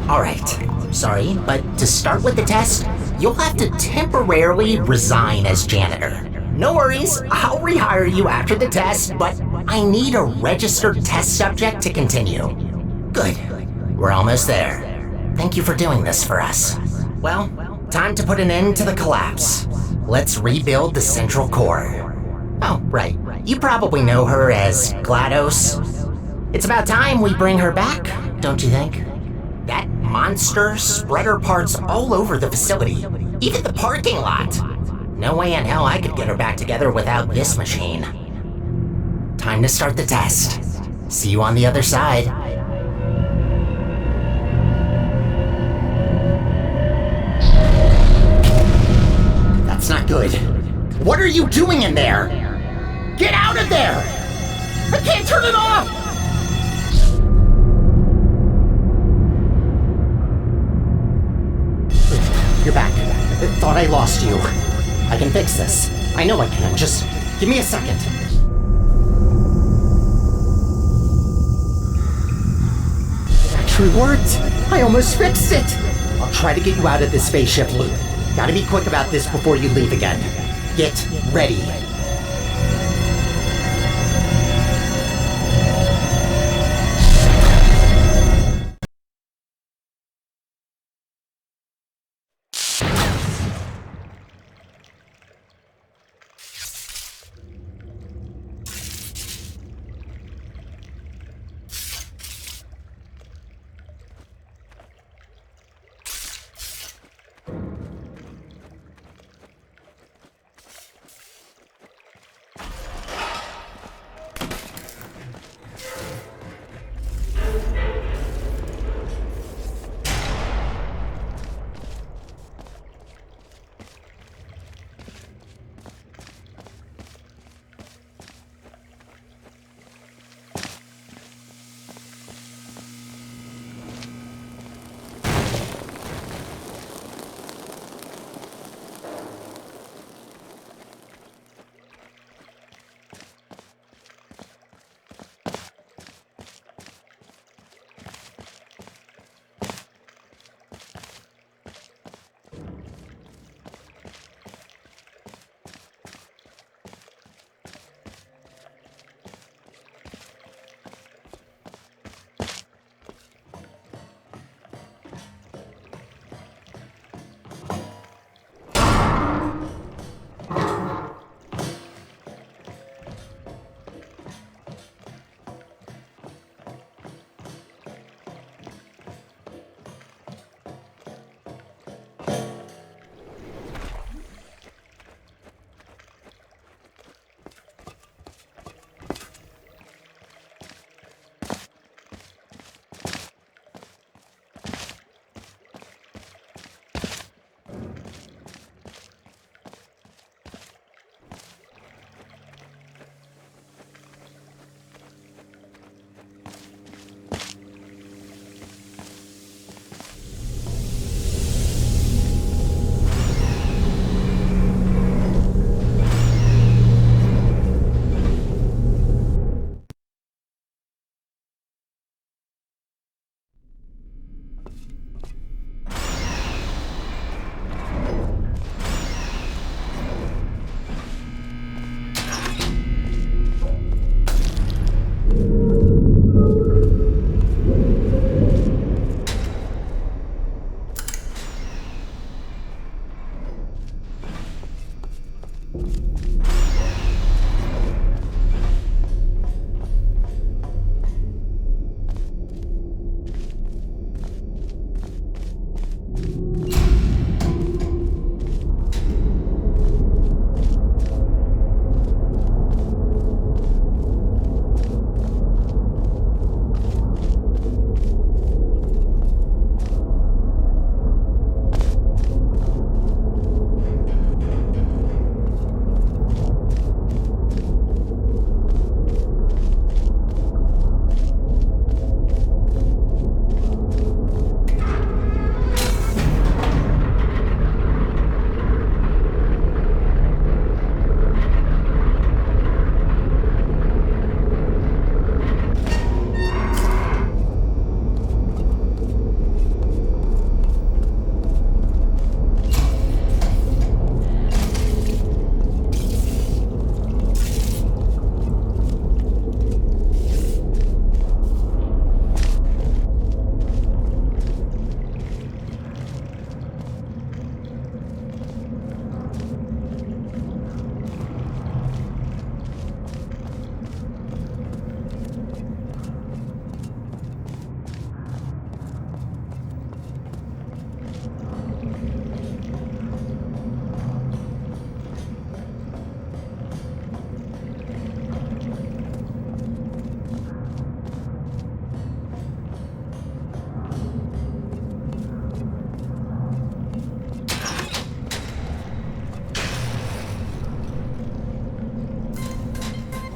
Alright, sorry, but to start with the test, you'll have to temporarily resign as janitor. No worries, I'll rehire you after the test, but I need a registered test subject to continue. Good, we're almost there. Thank you for doing this for us. Well, time to put an end to the collapse. Let's rebuild the central core. Oh, right, you probably know her as GLaDOS. It's about time we bring her back, don't you think? That monster spread her parts all over the facility, even the parking lot. No way in hell I could get her back together without this machine. Time to start the test. See you on the other side. That's not good. What are you doing in there? Get out of there! I can't turn it off! You're back. Thought I lost you. I can fix this. I know I can. Just give me a second. It actually worked. I almost fixed it. I'll try to get you out of this spaceship loop. Gotta be quick about this before you leave again. Get ready.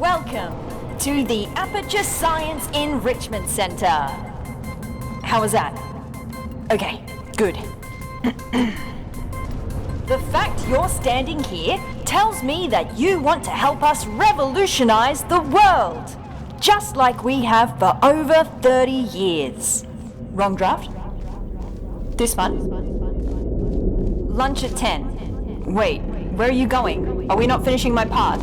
Welcome to the Aperture Science Enrichment Center. How was that? Okay, good. The fact you're standing here tells me that you want to help us revolutionize the world, just like we have for over 30 years. Wrong draft? This one? Lunch at 10. Wait, where are you going? Are we not finishing my part?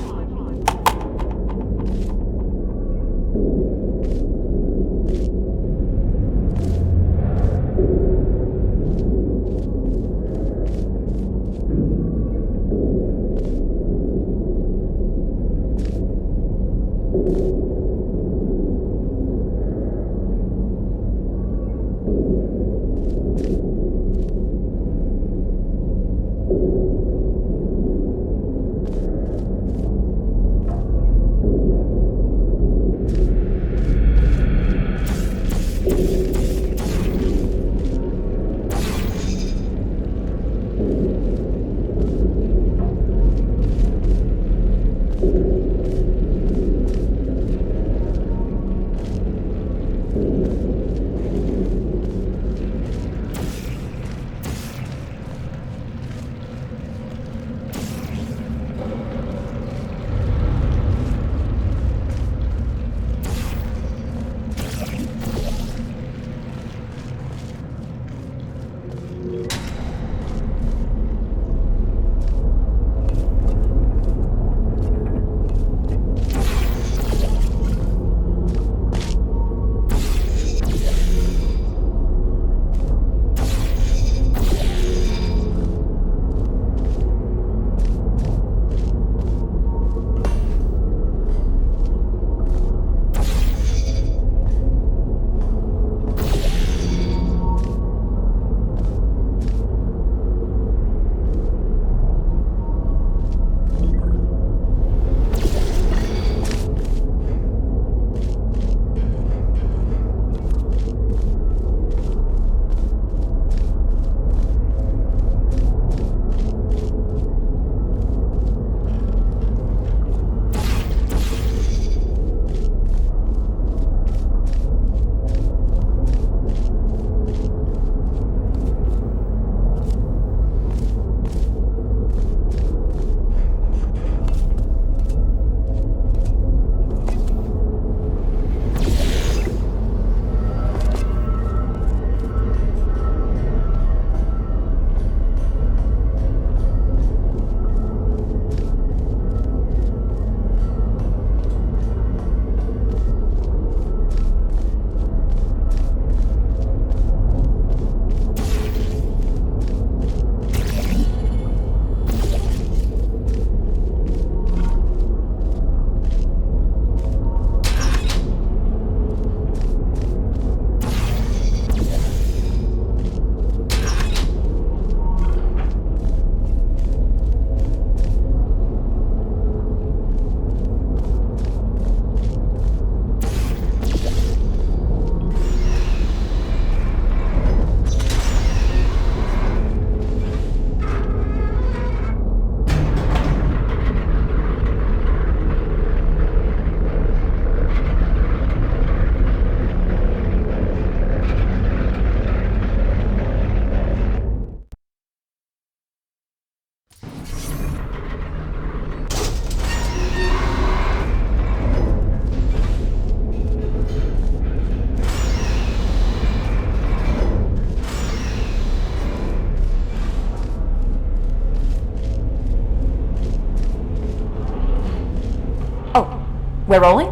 We're rolling?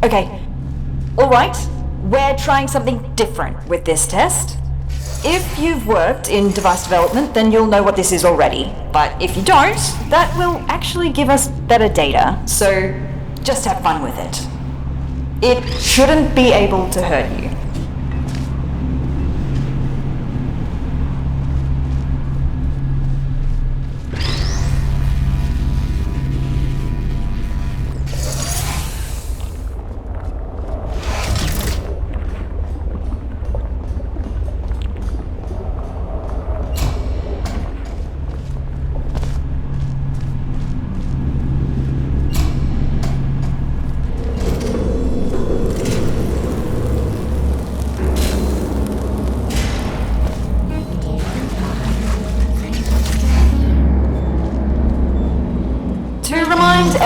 Okay. Alright, we're trying something different with this test. If you've worked in device development, then you'll know what this is already. But if you don't, that will actually give us better data, so just have fun with it. It shouldn't be able to hurt you.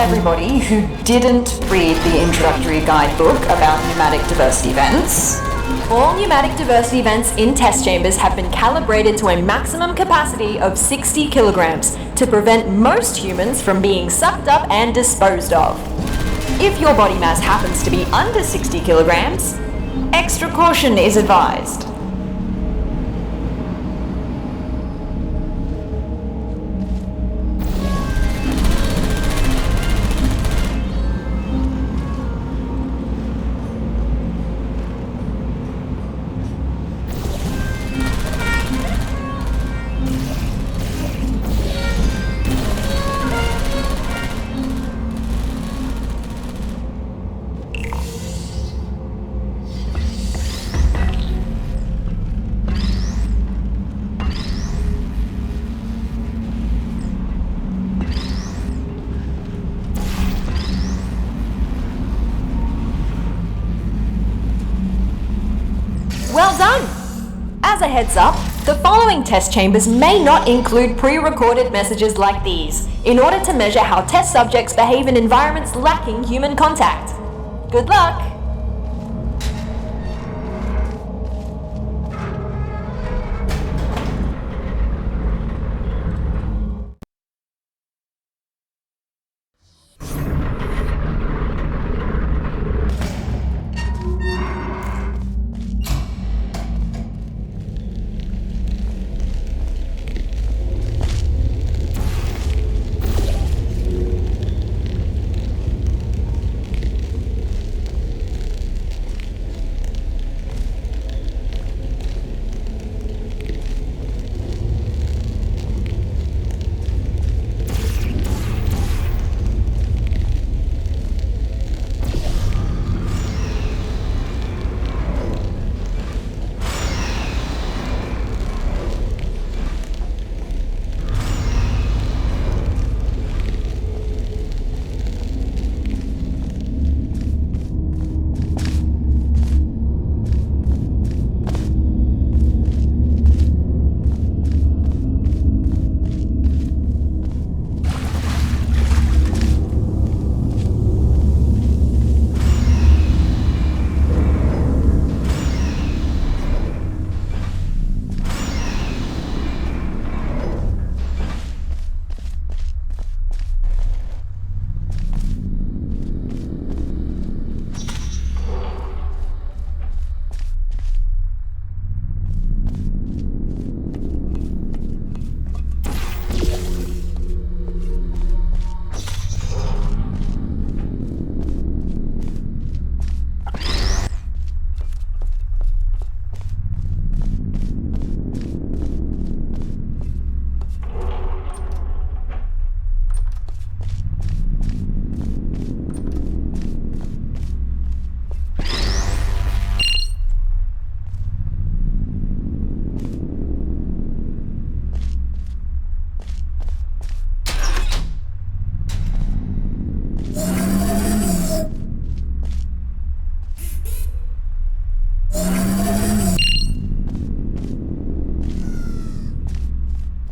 everybody who didn't read the introductory guidebook about pneumatic diversity vents, all pneumatic diversity vents in test chambers have been calibrated to a maximum capacity of 60 kilograms to prevent most humans from being sucked up and disposed of. If your body mass happens to be under 60 kilograms, extra caution is advised. Well done! As a heads up, the following test chambers may not include pre-recorded messages like these, in order to measure how test subjects behave in environments lacking human contact. Good luck!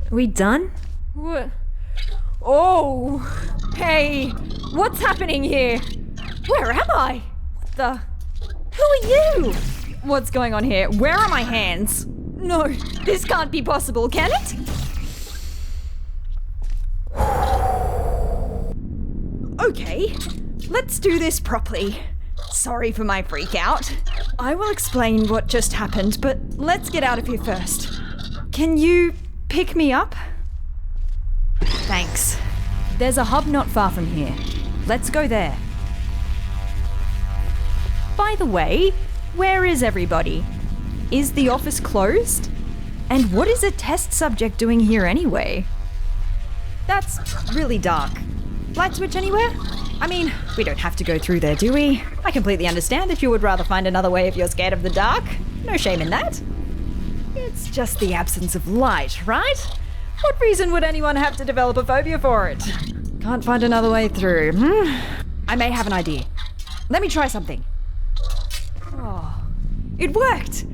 We done? What? Oh! Hey! What's happening here? Where am I? What the? Who are you? What's going on here? Where are my hands? No, this can't be possible, can it? Okay, let's do this properly. Sorry for my freak out. I will explain what just happened, but let's get out of here first. Can you pick me up? Thanks. There's a hub not far from here. Let's go there. By the way, where is everybody? Is the office closed? And what is a test subject doing here anyway? That's really dark. Light switch anywhere? I mean, we don't have to go through there, do we? I completely understand if you would rather find another way if you're scared of the dark. No shame in that. It's just the absence of light, right? What reason would anyone have to develop a phobia for it? Can't find another way through. I may have an idea. Let me try something. Oh, it worked!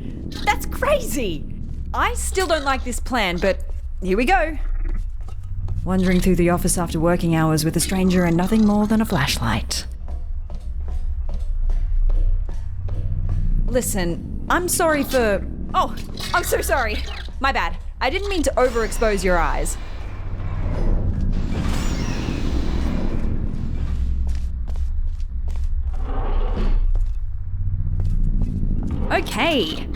That's crazy! I still don't like this plan, but here we go. Wandering through the office after working hours with a stranger and nothing more than a flashlight. Listen, I'm sorry for... Oh, I'm so sorry. My bad. I didn't mean to overexpose your eyes. Okay.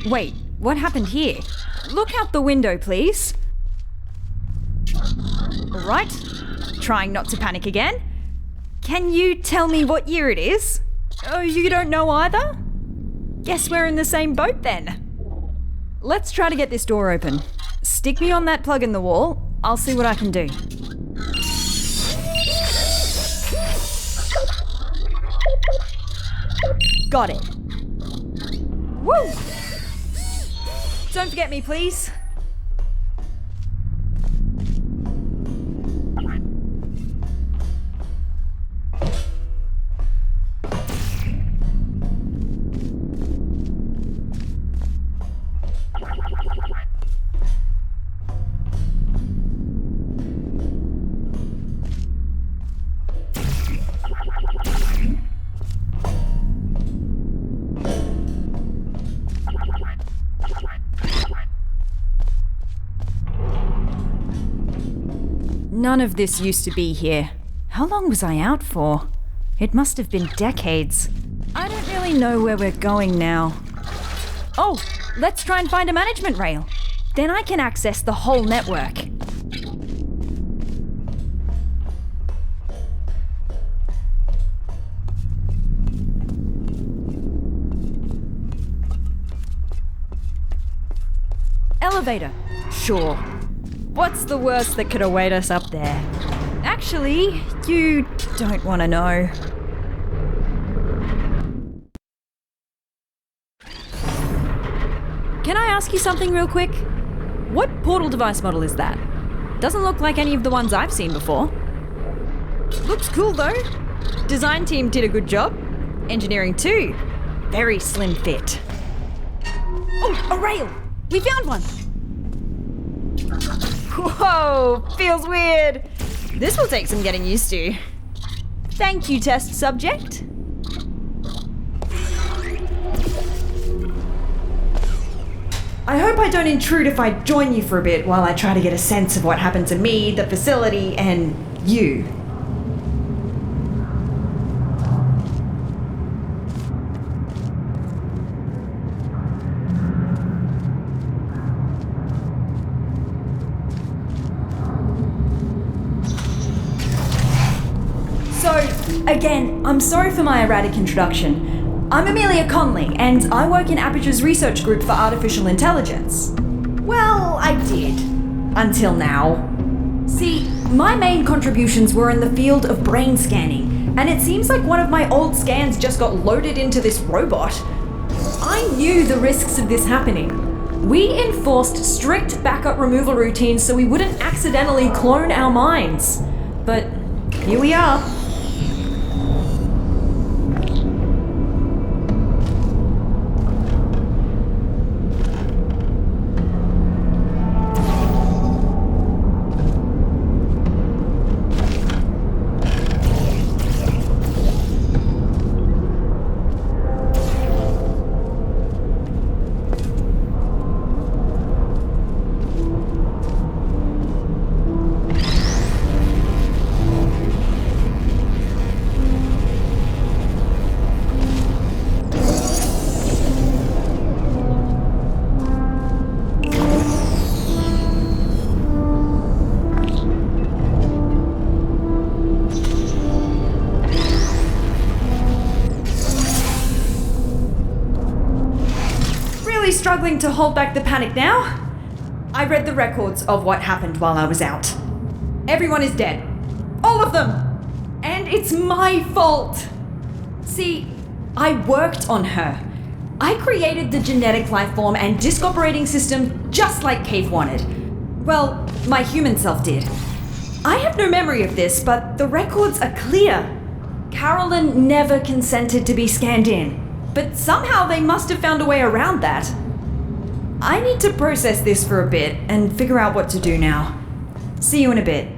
Wait, what happened here? Look out the window, please. Alright. Trying not to panic again. Can you tell me what year it is? Oh, you don't know either? Guess we're in the same boat then. Let's try to get this door open. Stick me on that plug in the wall. I'll see what I can do. Got it. Woo! Don't forget me, please. None of this used to be here. How long was I out for? It must have been decades. I don't really know where we're going now. Oh, let's try and find a management rail. Then I can access the whole network. Elevator. Sure. What's the worst that could await us up there? Actually, you don't want to know. Can I ask you something real quick? What portal device model is that? Doesn't look like any of the ones I've seen before. Looks cool though. Design team did a good job. Engineering too. Very slim fit. Oh, a rail! We found one! Whoa, feels weird. This will take some getting used to. Thank you, test subject. I hope I don't intrude if I join you for a bit while I try to get a sense of what happened to me, the facility, and you. Again, I'm sorry for my erratic introduction. I'm Amelia Conley, and I work in Aperture's research group for artificial intelligence. Well, I did. Until now. See, my main contributions were in the field of brain scanning, and it seems like one of my old scans just got loaded into this robot. I knew the risks of this happening. We enforced strict backup removal routines so we wouldn't accidentally clone our minds. But here we are. Struggling to hold back the panic now. I read the records of what happened while I was out. Everyone is dead. All of them! And it's my fault! See, I worked on her. I created the genetic life form and disk operating system just like Cave wanted. Well, my human self did. I have no memory of this, but the records are clear. Carolyn never consented to be scanned in, but somehow they must have found a way around that. I need to process this for a bit and figure out what to do now. See you in a bit.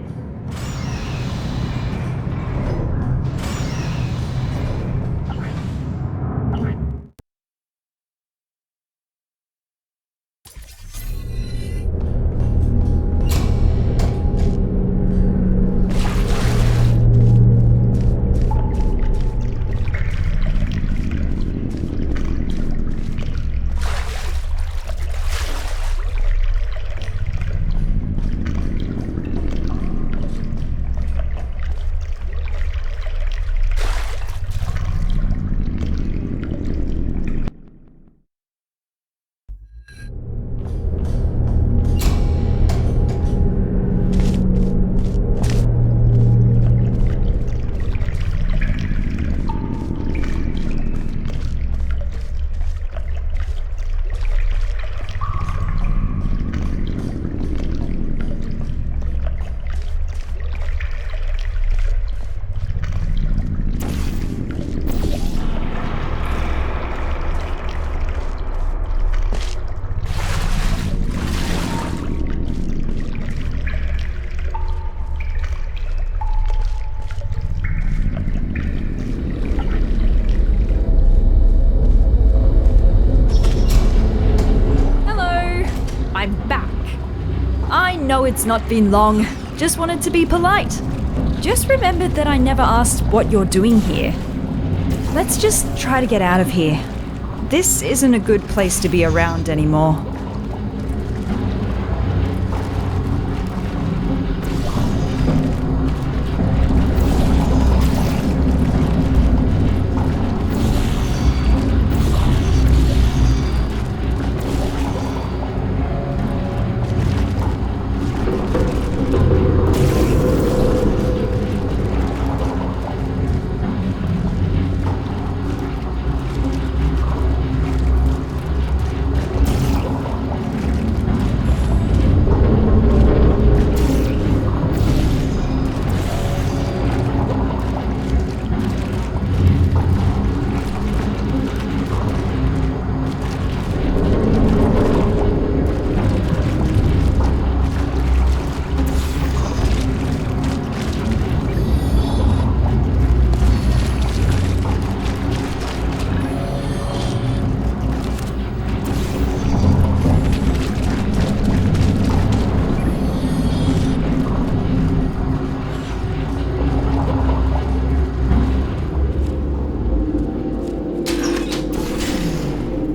I'm back. I know it's not been long. Just wanted to be polite. Just remembered that I never asked what you're doing here. Let's just try to get out of here. This isn't a good place to be around anymore.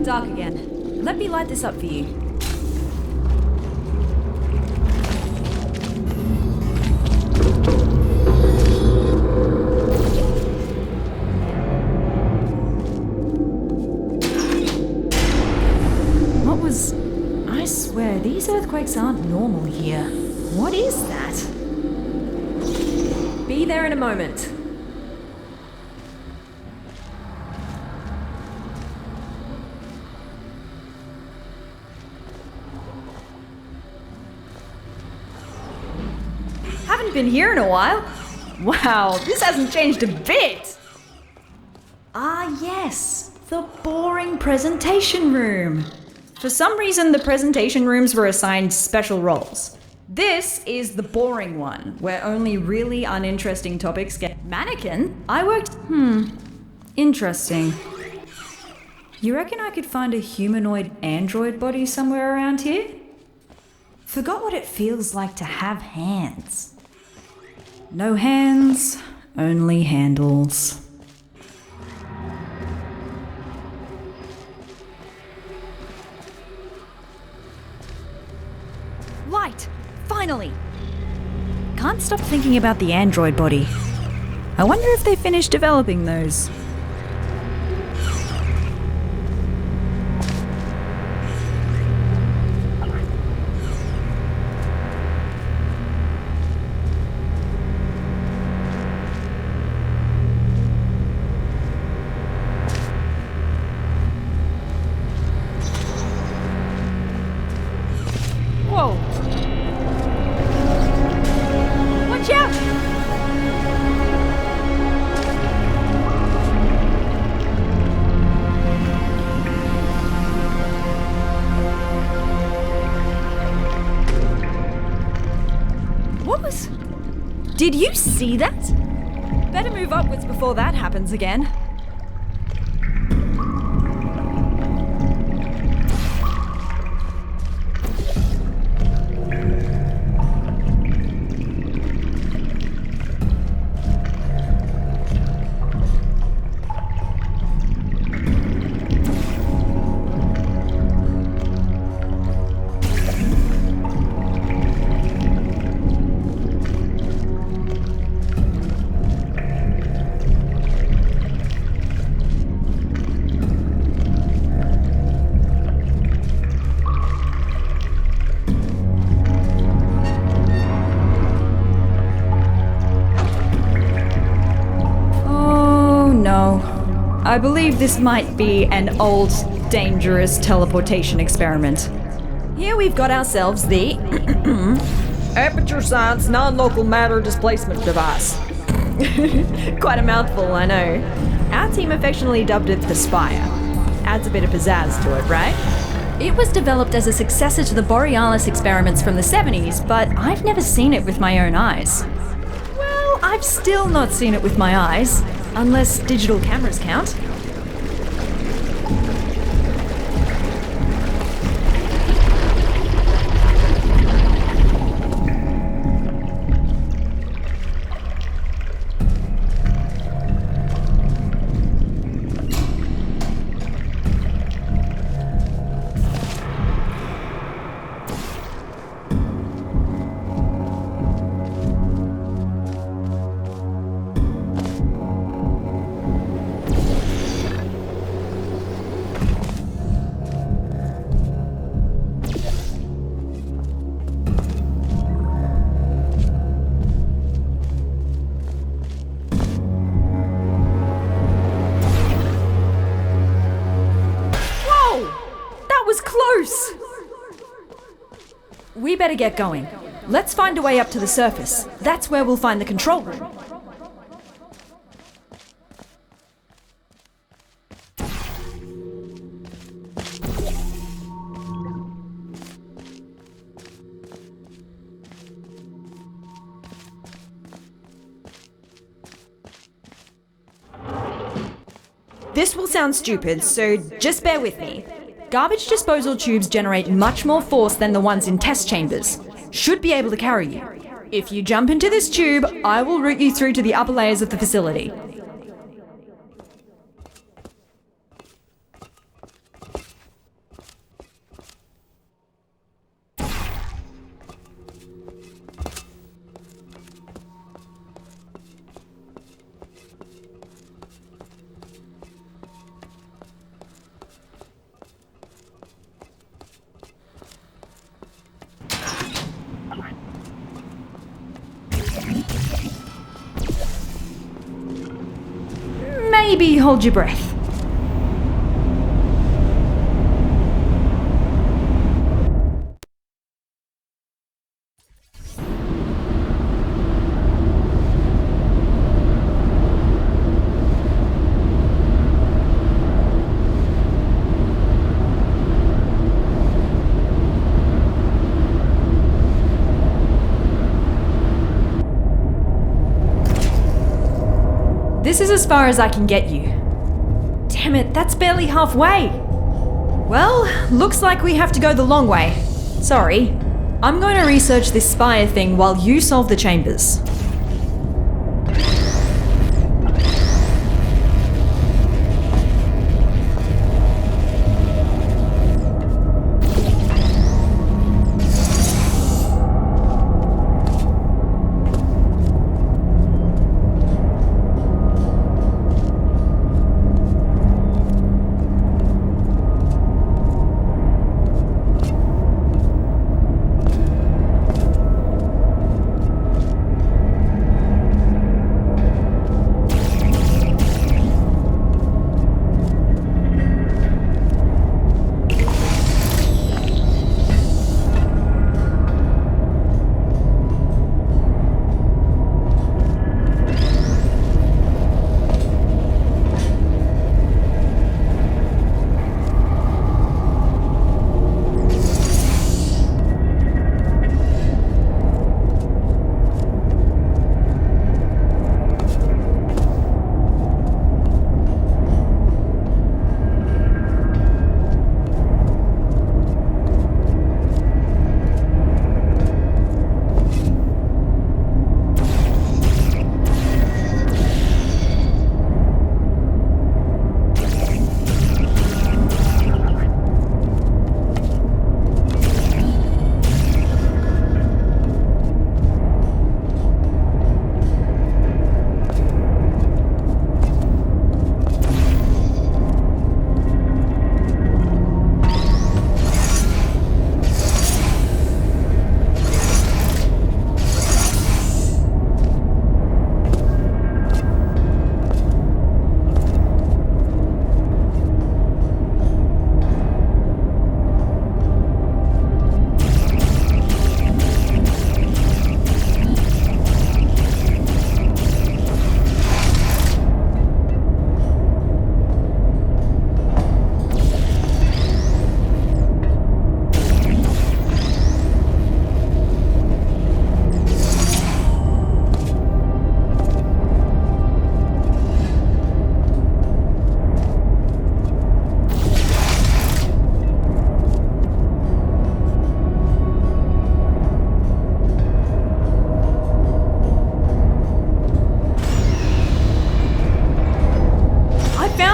Dark again. Let me light this up for you. What was... I swear, these earthquakes aren't normal here. What is that? Be there in a moment. Haven't been here in a while. Wow, this hasn't changed a bit. Ah, yes, the boring presentation room. For some reason, the presentation rooms were assigned special roles. This is the boring one, where only really uninteresting topics get... Mannequin? I worked... Interesting. You reckon I could find a humanoid android body somewhere around here? Forgot what it feels like to have hands. No hands, only handles. Light! Finally! Can't stop thinking about the android body. I wonder if they finished developing those. Whoa! Watch out! Did you see that? Better move upwards before that happens again. I believe this might be an old, dangerous teleportation experiment. Here we've got ourselves the Aperture Science Non-Local Matter Displacement Device. Quite a mouthful, I know. Our team affectionately dubbed it the Spire. Adds a bit of pizzazz to it, right? It was developed as a successor to the Borealis experiments from the 70s, but I've never seen it with my own eyes. Well, I've still not seen it with my eyes. Unless digital cameras count. We better get going. Let's find a way up to the surface. That's where we'll find the control room. This will sound stupid, so just bear with me. Garbage disposal tubes generate much more force than the ones in test chambers. Should be able to carry you. If you jump into this tube, I will route you through to the upper layers of the facility. Maybe hold your breath. This is as far as I can get you. Damn it, that's barely halfway. Well, looks like we have to go the long way. Sorry. I'm going to research this spire thing while you solve the chambers.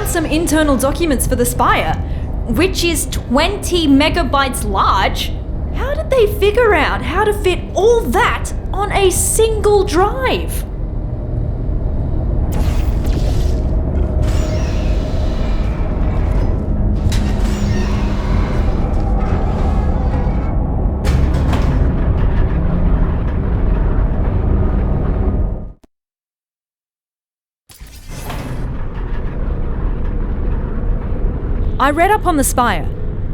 found some internal documents for the Spire, which is 20 megabytes large. How did they figure out how to fit all that on a single drive? I read up on the Spire.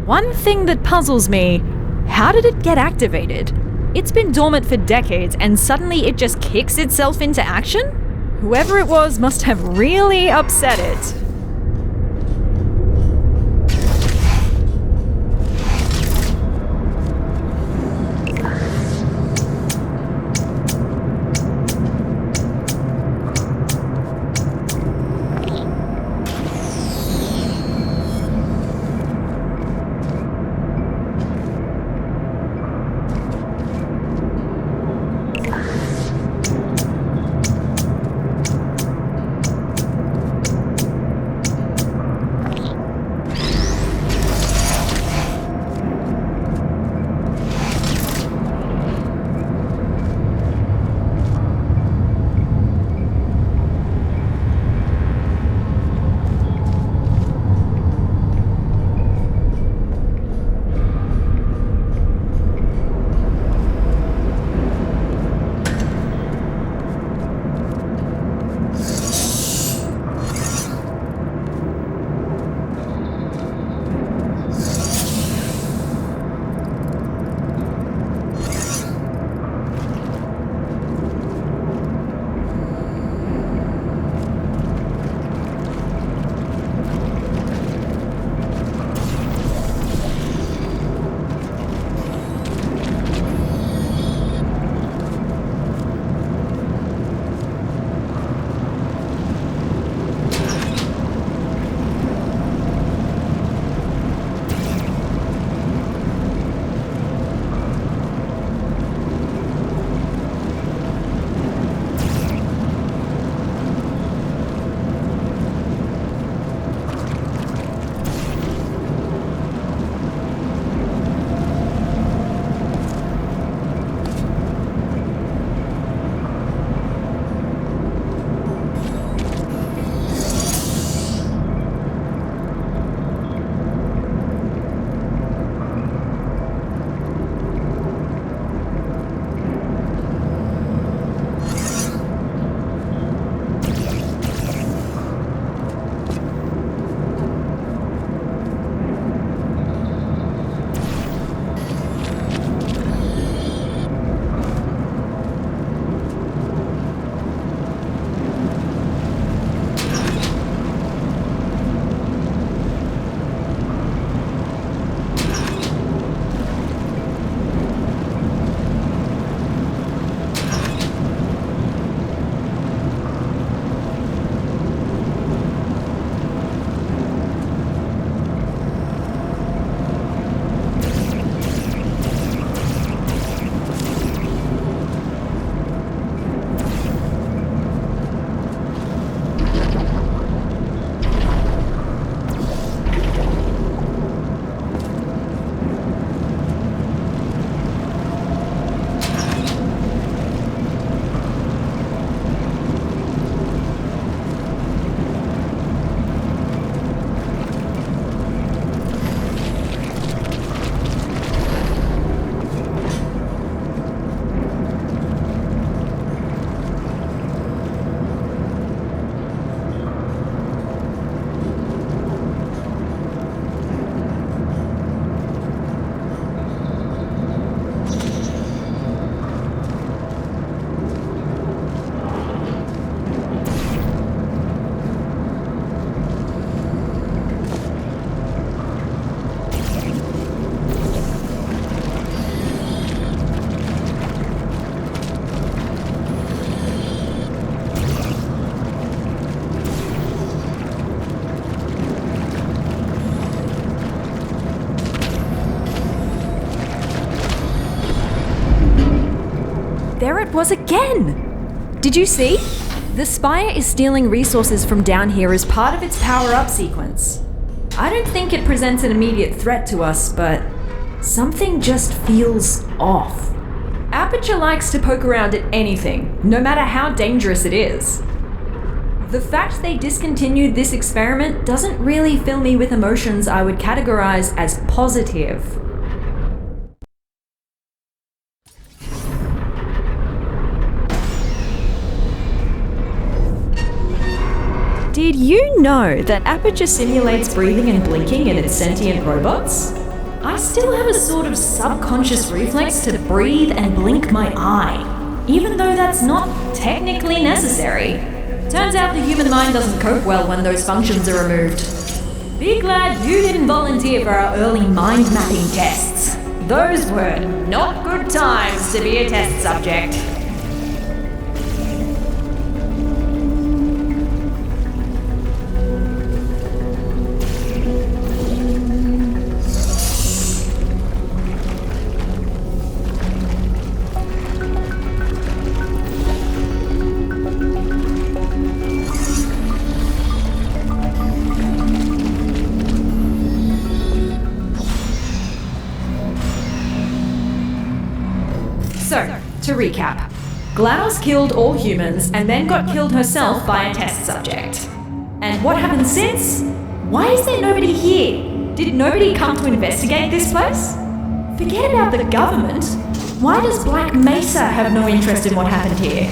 One thing that puzzles me, how did it get activated? It's been dormant for decades and suddenly it just kicks itself into action? Whoever it was must have really upset it. There it was again! Did you see? The Spire is stealing resources from down here as part of its power-up sequence. I don't think it presents an immediate threat to us, but something just feels off. Aperture likes to poke around at anything, no matter how dangerous it is. The fact they discontinued this experiment doesn't really fill me with emotions I would categorize as positive. Did you know that Aperture simulates breathing and blinking in its sentient robots? I still have a sort of subconscious reflex to breathe and blink my eye, even though that's not technically necessary. Turns out the human mind doesn't cope well when those functions are removed. Be glad you didn't volunteer for our early mind mapping tests. Those were not good times to be a test subject. So, to recap, GLaDOS killed all humans and then got killed herself by a test subject. And what happened since? Why is there nobody here? Did nobody come to investigate this place? Forget about the government. Why does Black Mesa have no interest in what happened here?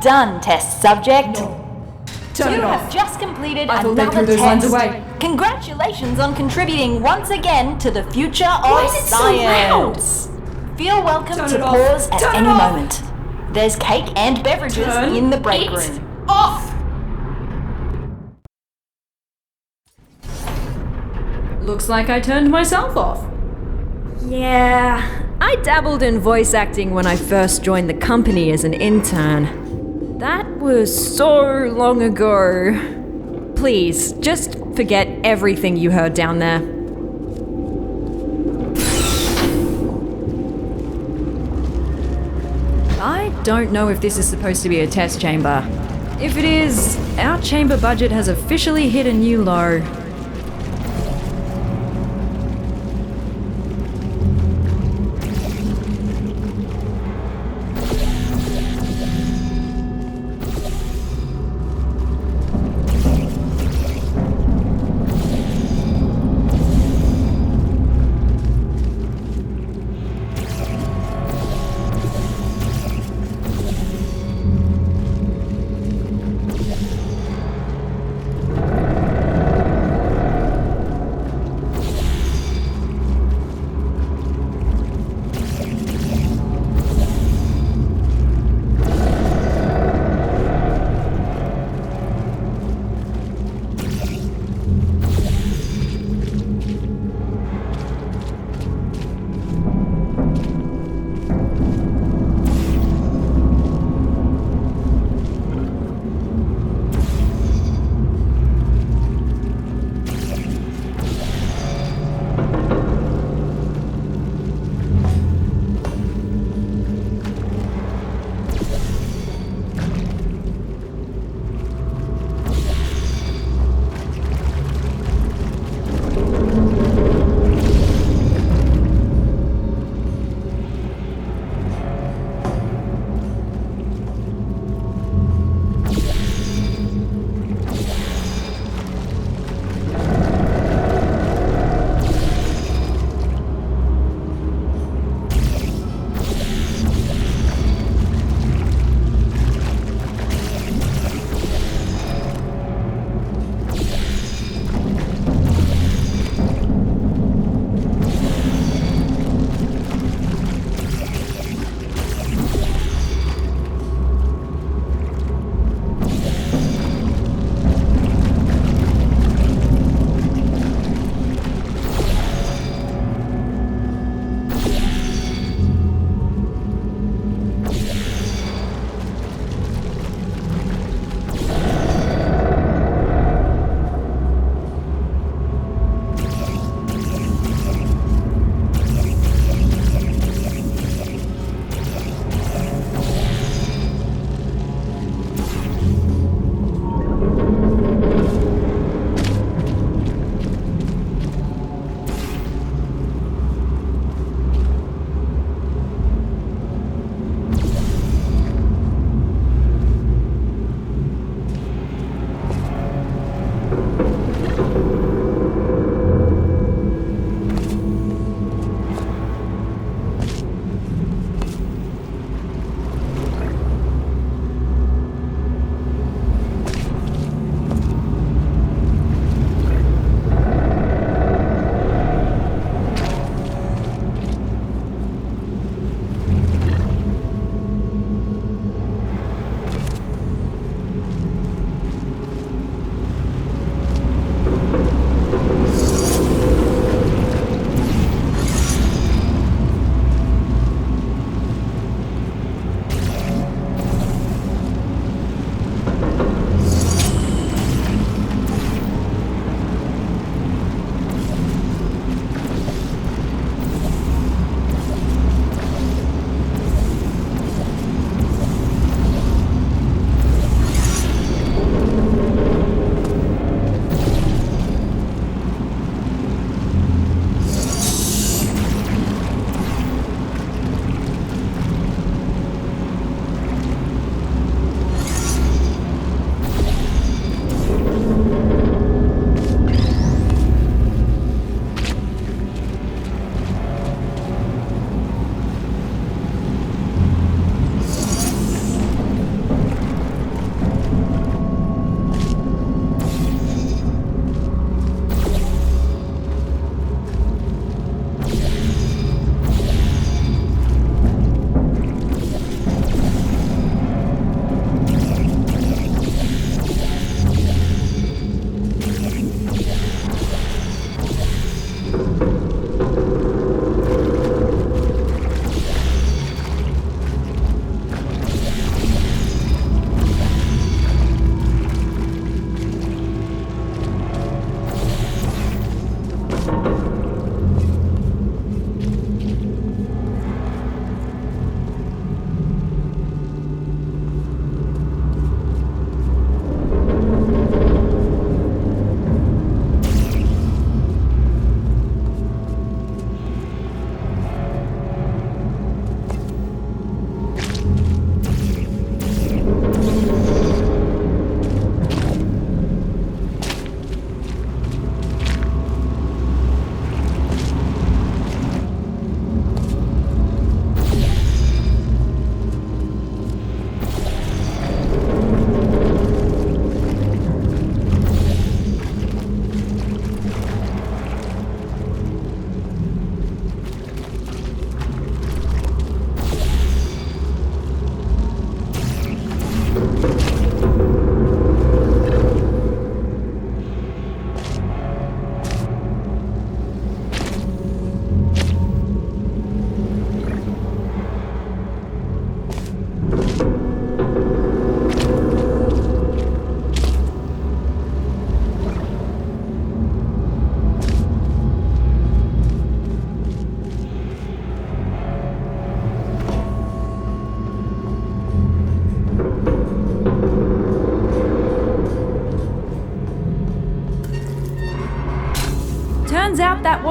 Done, test subject. Turn it off. You have just completed I thought they another threw those lines test. away. Congratulations on contributing once again to the future Why of is it so loud? science. Feel welcome Turn to it off. pause at Turn it any off. moment. There's cake and beverages Turn in the break it room. off! Looks like I turned myself off. Yeah, I dabbled in voice acting when I first joined the company as an intern. That was so long ago. Please, just forget everything you heard down there. I don't know if this is supposed to be a test chamber. If it is, our chamber budget has officially hit a new low.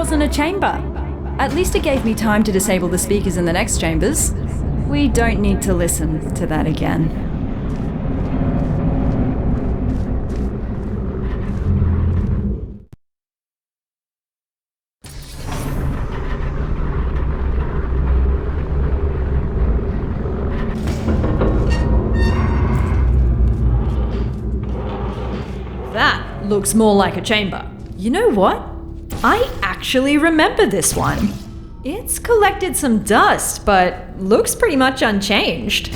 wasn't a chamber. At least it gave me time to disable the speakers in the next chambers. We don't need to listen to that again. That looks more like a chamber. You know what? I actually remember this one. It's collected some dust, but looks pretty much unchanged.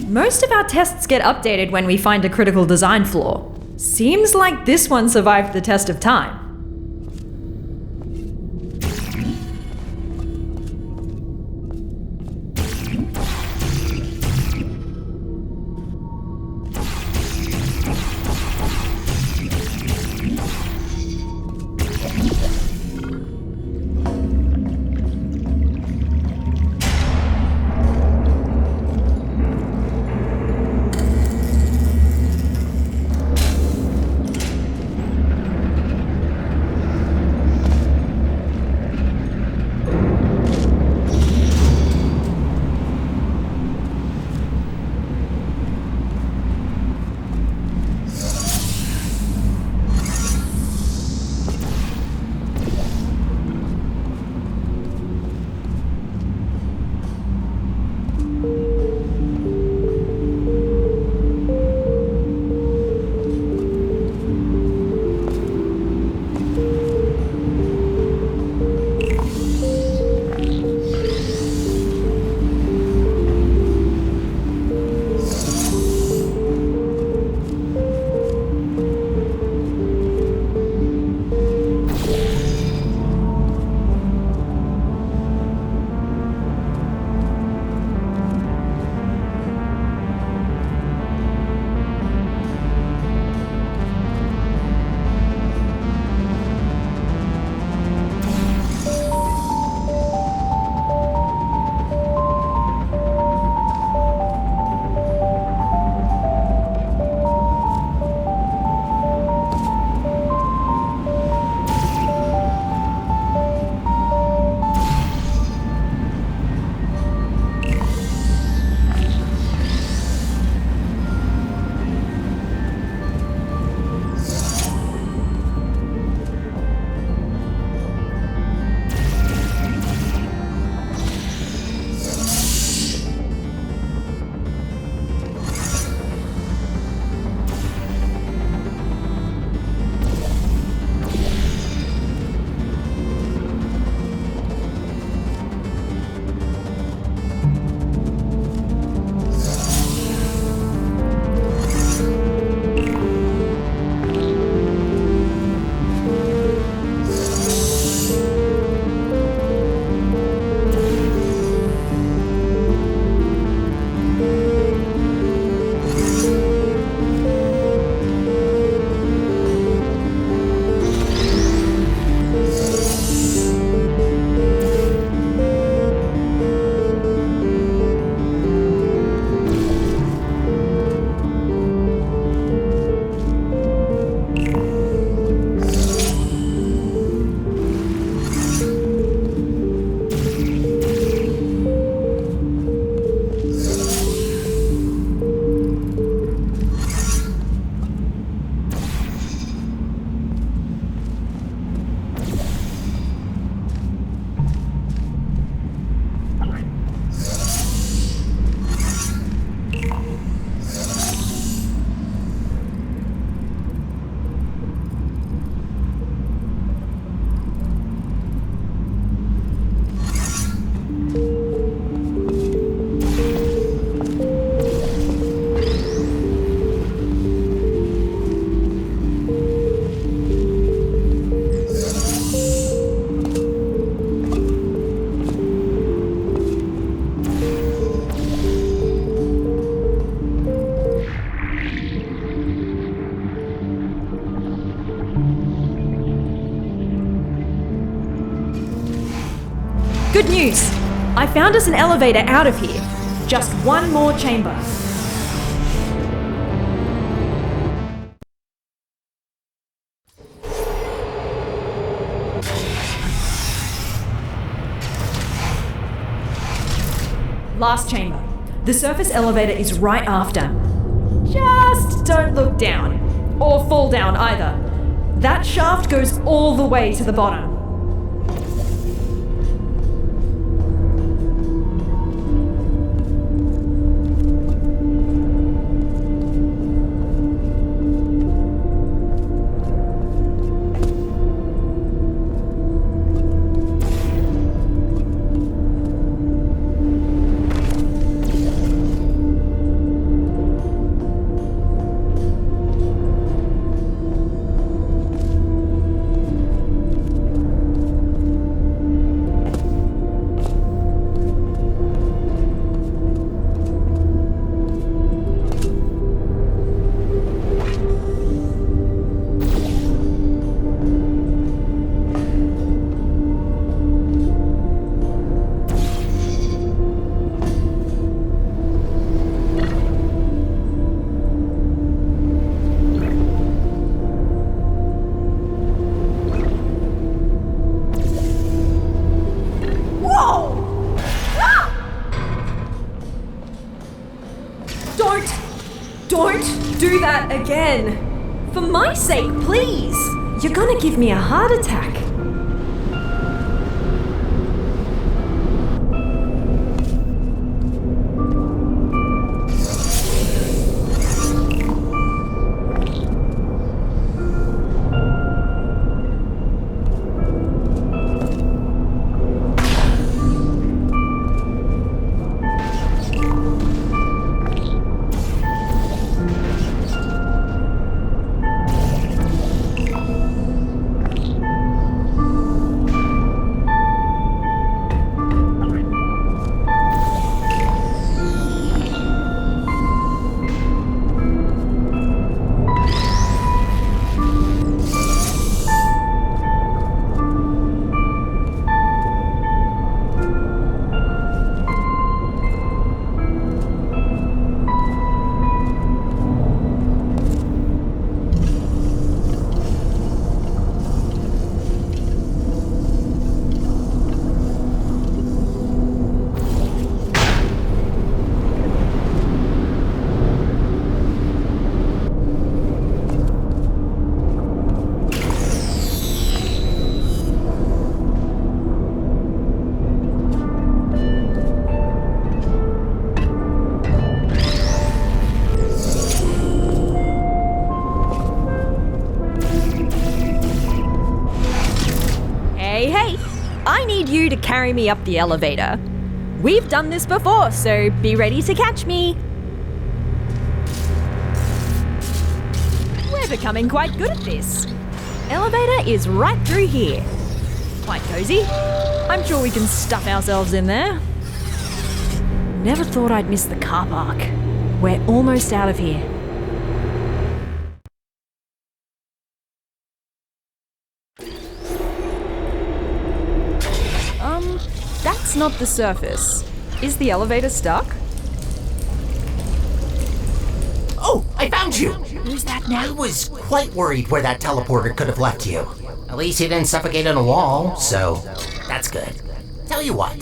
Most of our tests get updated when we find a critical design flaw. Seems like this one survived the test of time. Good news! I found us an elevator out of here. Just one more chamber. last chamber. The surface elevator is right after. Just don't look down. Or fall down either. That shaft goes all the way to the bottom. Don't do that again. For my sake, please. You're gonna give me a heart attack. Hey, I need you to carry me up the elevator. We've done this before, so be ready to catch me. We're becoming quite good at this. Elevator is right through here. Quite cozy. I'm sure we can stuff ourselves in there. Never thought I'd miss the car park. We're almost out of here. That's not the surface. Is the elevator stuck? Oh, I found you! Who's that now? I was quite worried where that teleporter could have left you. At least you didn't suffocate on a wall, so that's good. Tell you what,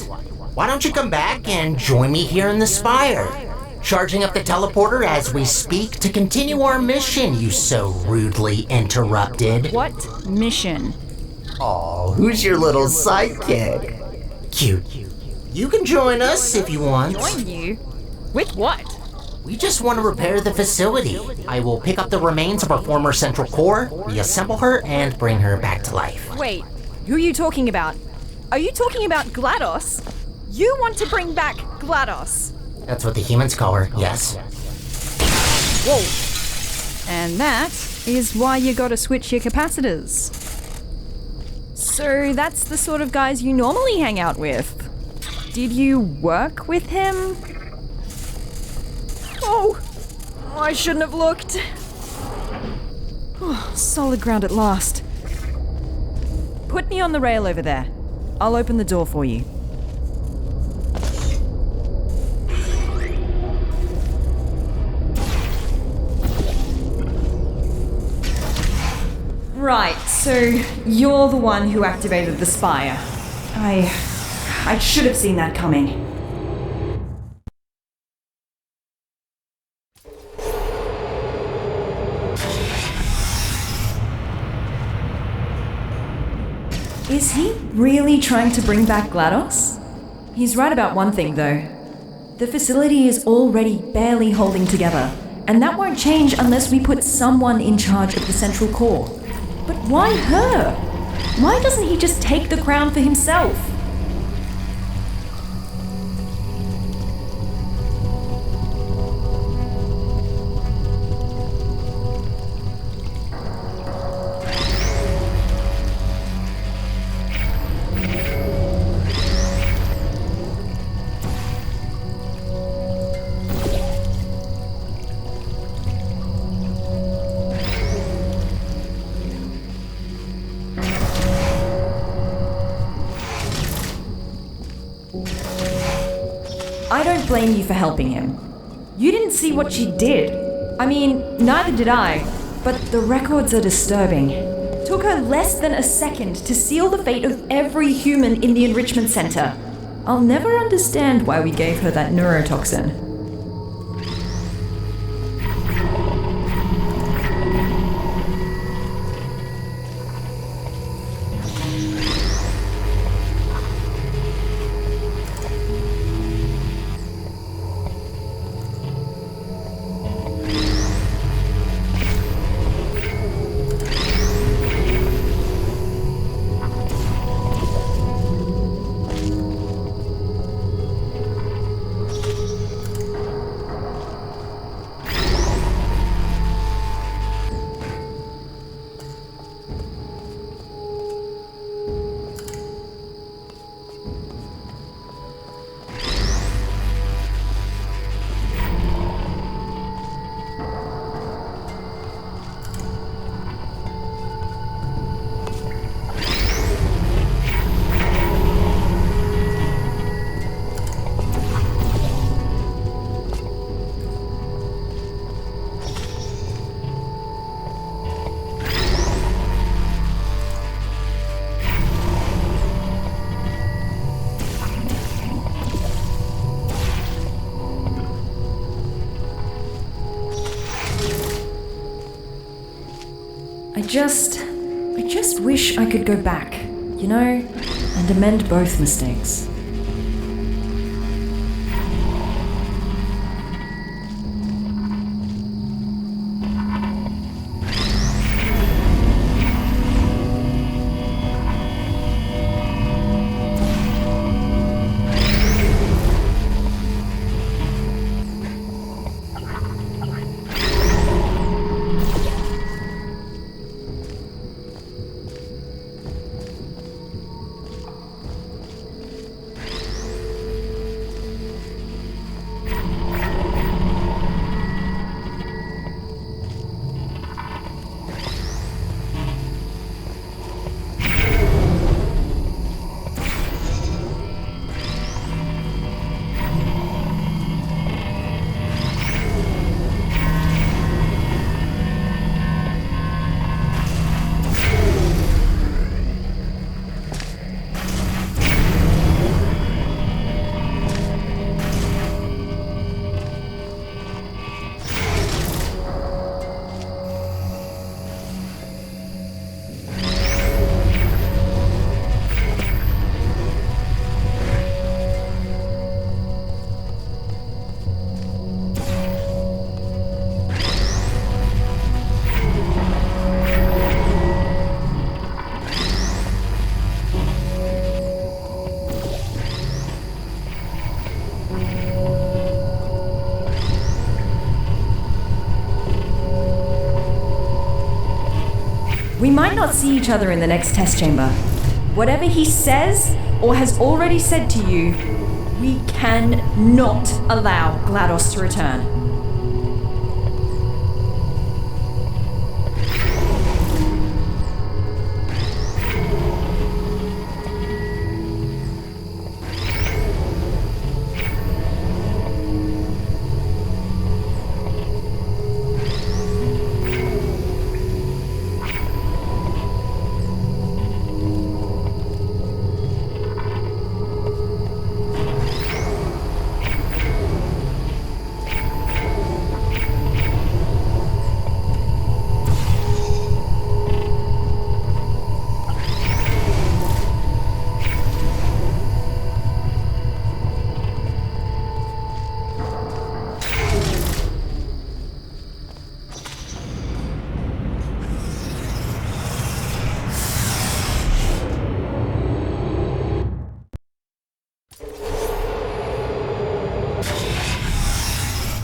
why don't you come back and join me here in the spire? Charging up the teleporter as we speak to continue our mission, you so rudely interrupted. What mission? Oh, who's your little sidekick? Cute. You can join us if you want. Join you? With what? We just want to repair the facility. I will pick up the remains of our former central core, reassemble her, and bring her back to life. Wait, who are you talking about? Are you talking about GLaDOS? You want to bring back GLaDOS? That's what the humans call her, yes. Whoa. And that is why you gotta switch your capacitors. So that's the sort of guys you normally hang out with. Did you work with him? Oh, I shouldn't have looked. Oh, solid ground at last. Put me on the rail over there. I'll open the door for you. Right, so you're the one who activated the spire. I should have seen that coming. really trying to bring back GLaDOS? He's right about one thing, though. The facility is already barely holding together, and that won't change unless we put someone in charge of the central core. But why her? Why doesn't he just take the crown for himself? I don't blame you for helping him. You didn't see what she did. I mean, neither did I, but the records are disturbing. Took her less than a second to seal the fate of every human in the enrichment center. I'll never understand why we gave her that neurotoxin. I just wish I could go back, you know, and amend both mistakes. We might not see each other in the next test chamber. Whatever he says or has already said to you, we cannot allow GLaDOS to return.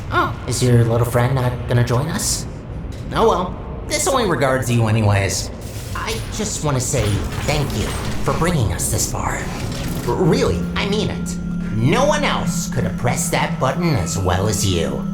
Oh, is your little friend not gonna join us? Oh well, this only regards you anyways. I just want to say thank you for bringing us this far. Really, I mean it. No one else could have pressed that button as well as you.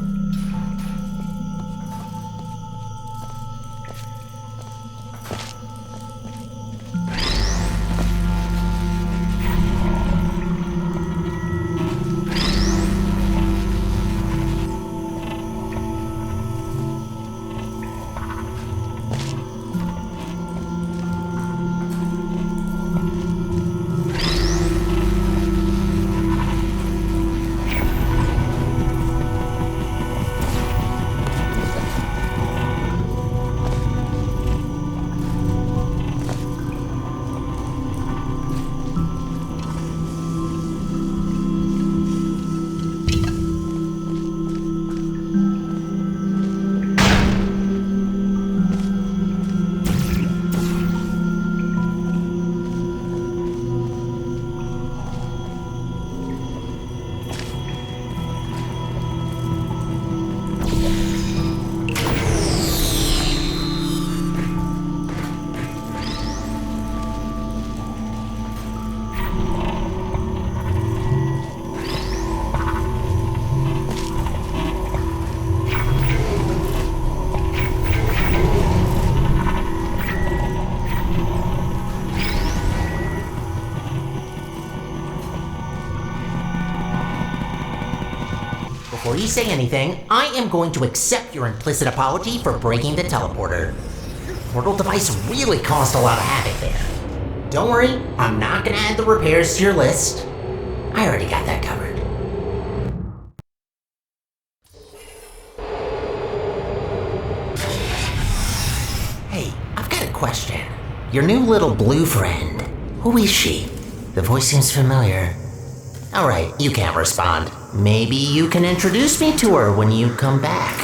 Before you say anything, I am going to accept your implicit apology for breaking the teleporter. Your portal device really caused a lot of havoc there. Don't worry, I'm not gonna add the repairs to your list. I already got that covered. Hey, I've got a question. Your new little blue friend, who is she? The voice seems familiar. Alright, you can't respond. Maybe you can introduce me to her when you come back.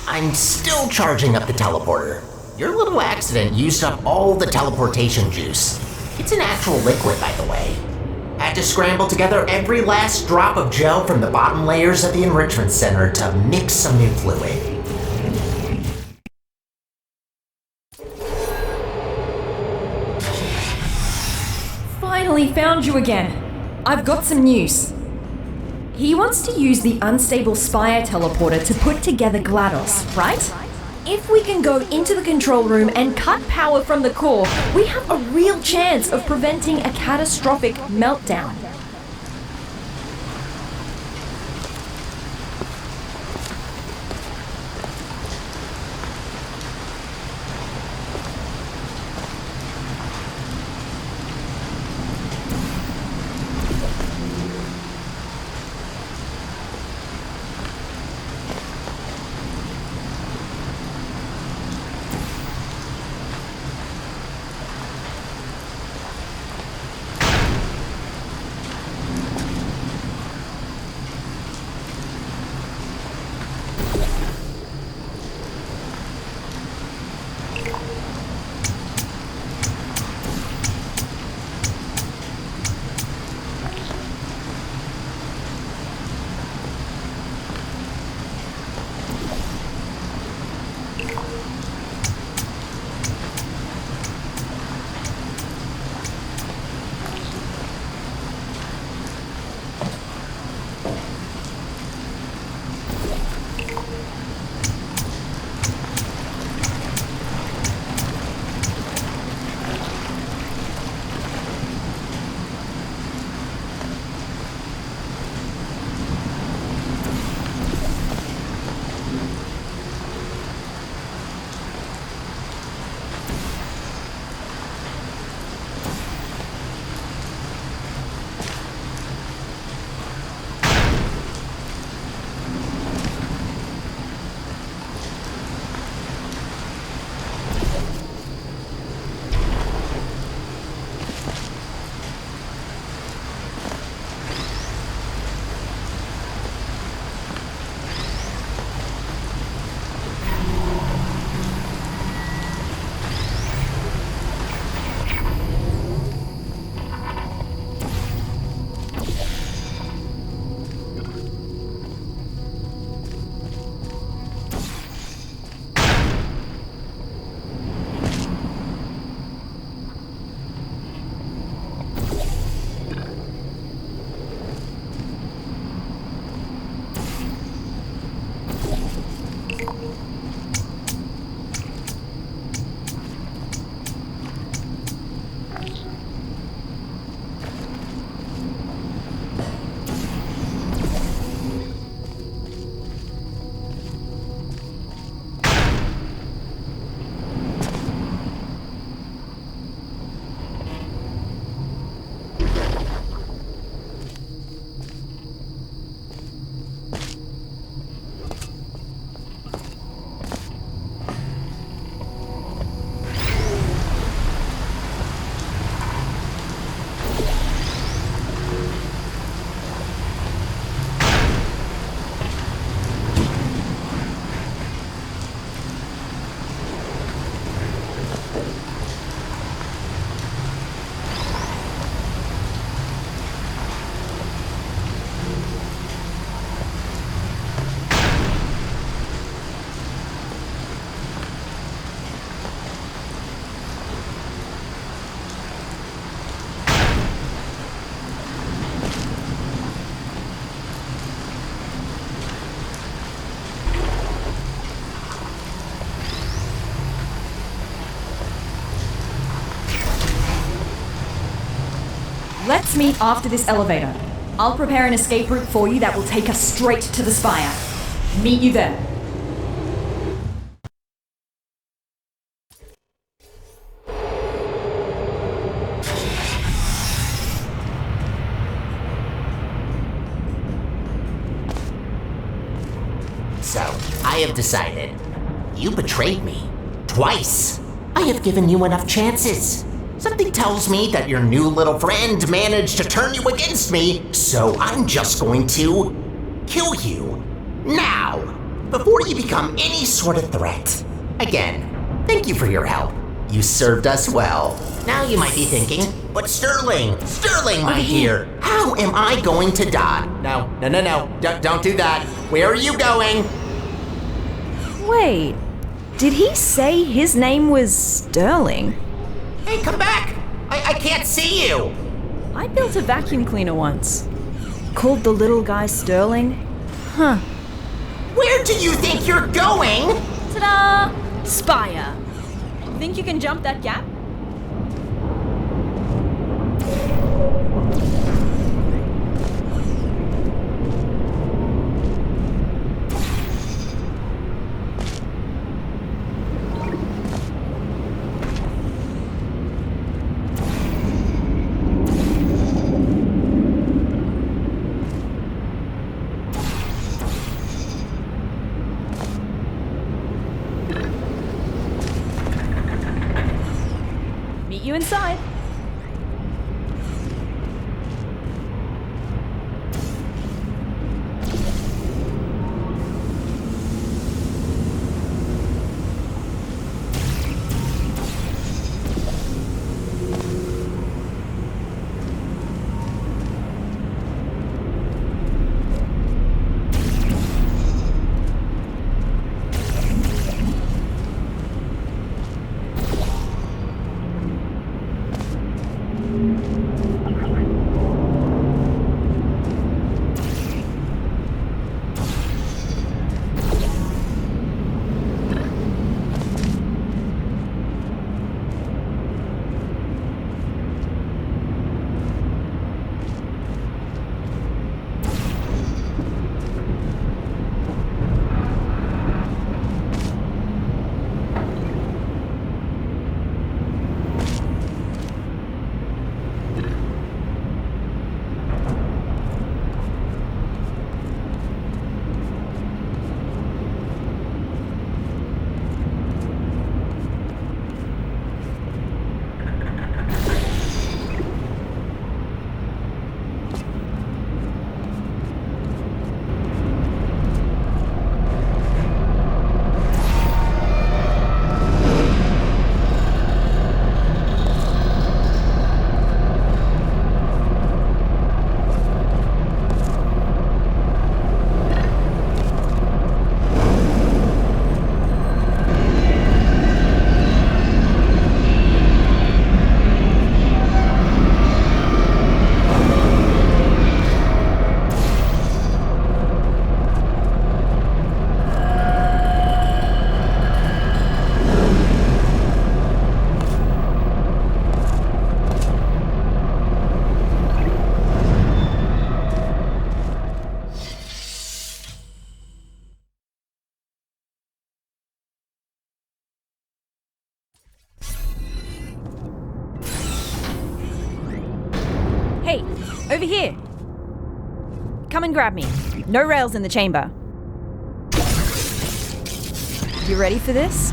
I'm still charging up the teleporter. Your little accident used up all the teleportation juice. It's an actual liquid, by the way. Had to scramble together every last drop of gel from the bottom layers of the enrichment center to mix some new fluid. Finally found you again. I've got some news. He wants to use the unstable Spire teleporter to put together GLaDOS, right? If we can go into the control room and cut power from the core, we have a real chance of preventing a catastrophic meltdown. Let's meet after this elevator. I'll prepare an escape route for you that will take us straight to the spire. Meet you there. So, I have decided. You betrayed me. Twice. I have given you enough chances. Something tells me that your new little friend managed to turn you against me, so I'm just going to kill you. Now, before you become any sort of threat. Again, thank you for your help. You served us well. Now you might be thinking, but Sterling, my dear, how am I going to die? No, don't do that. Where are you going? Wait, did he say his name was Sterling? Hey, come back! I can't see you! I built a vacuum cleaner once. Called the little guy Sterling. Huh. Where do you think you're going? Ta-da! Spire. Think you can jump that gap? Meet you inside. Hey, over here. Come and grab me. No rails in the chamber. You ready for this?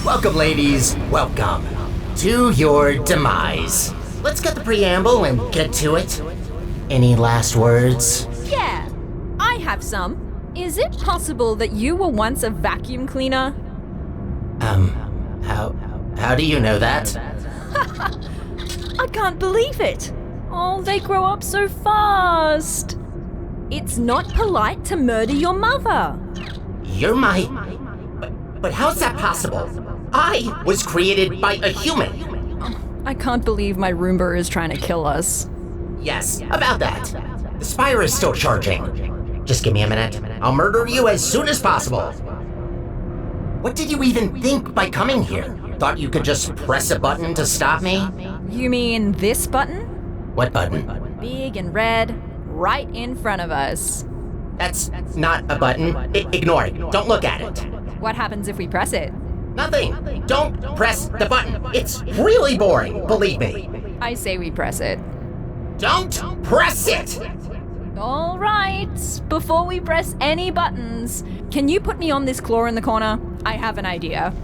Welcome, ladies. Welcome to your demise. Let's get the preamble and get to it. Any last words? Yeah, I have some. Is it possible that you were once a vacuum cleaner? How do you know that? I can't believe it. Oh, they grow up so fast. It's not polite to murder your mother. You're my... But how's that possible? I was created by a human. I can't believe my Roomba is trying to kill us. Yes, about that. The Spire is still charging. Just give me a minute. I'll murder you as soon as possible. What did you even think by coming here? Thought you could just press a button to stop me? You mean this button? What button? Big and red, right in front of us. That's not a button. Ignore it. Don't look at it. What happens if we press it? Nothing. Don't press the button. It's really boring, believe me. I say we press it. Don't press it! All right. Before we press any buttons, can you put me on this claw in the corner? I have an idea.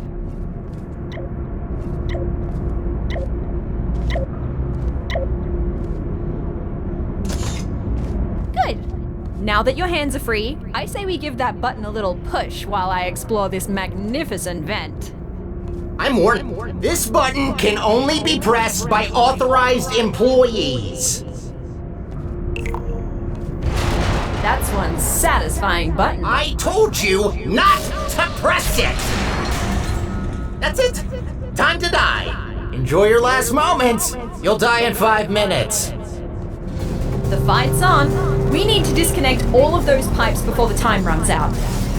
Good. Now that your hands are free, I say we give that button a little push while I explore this magnificent vent. I'm warning. This button can only be pressed by authorized employees. That's one satisfying button. I told you not to press it! That's it. Time to die. Enjoy your last moments. You'll die in 5 minutes. The fight's on. We need to disconnect all of those pipes before the time runs out.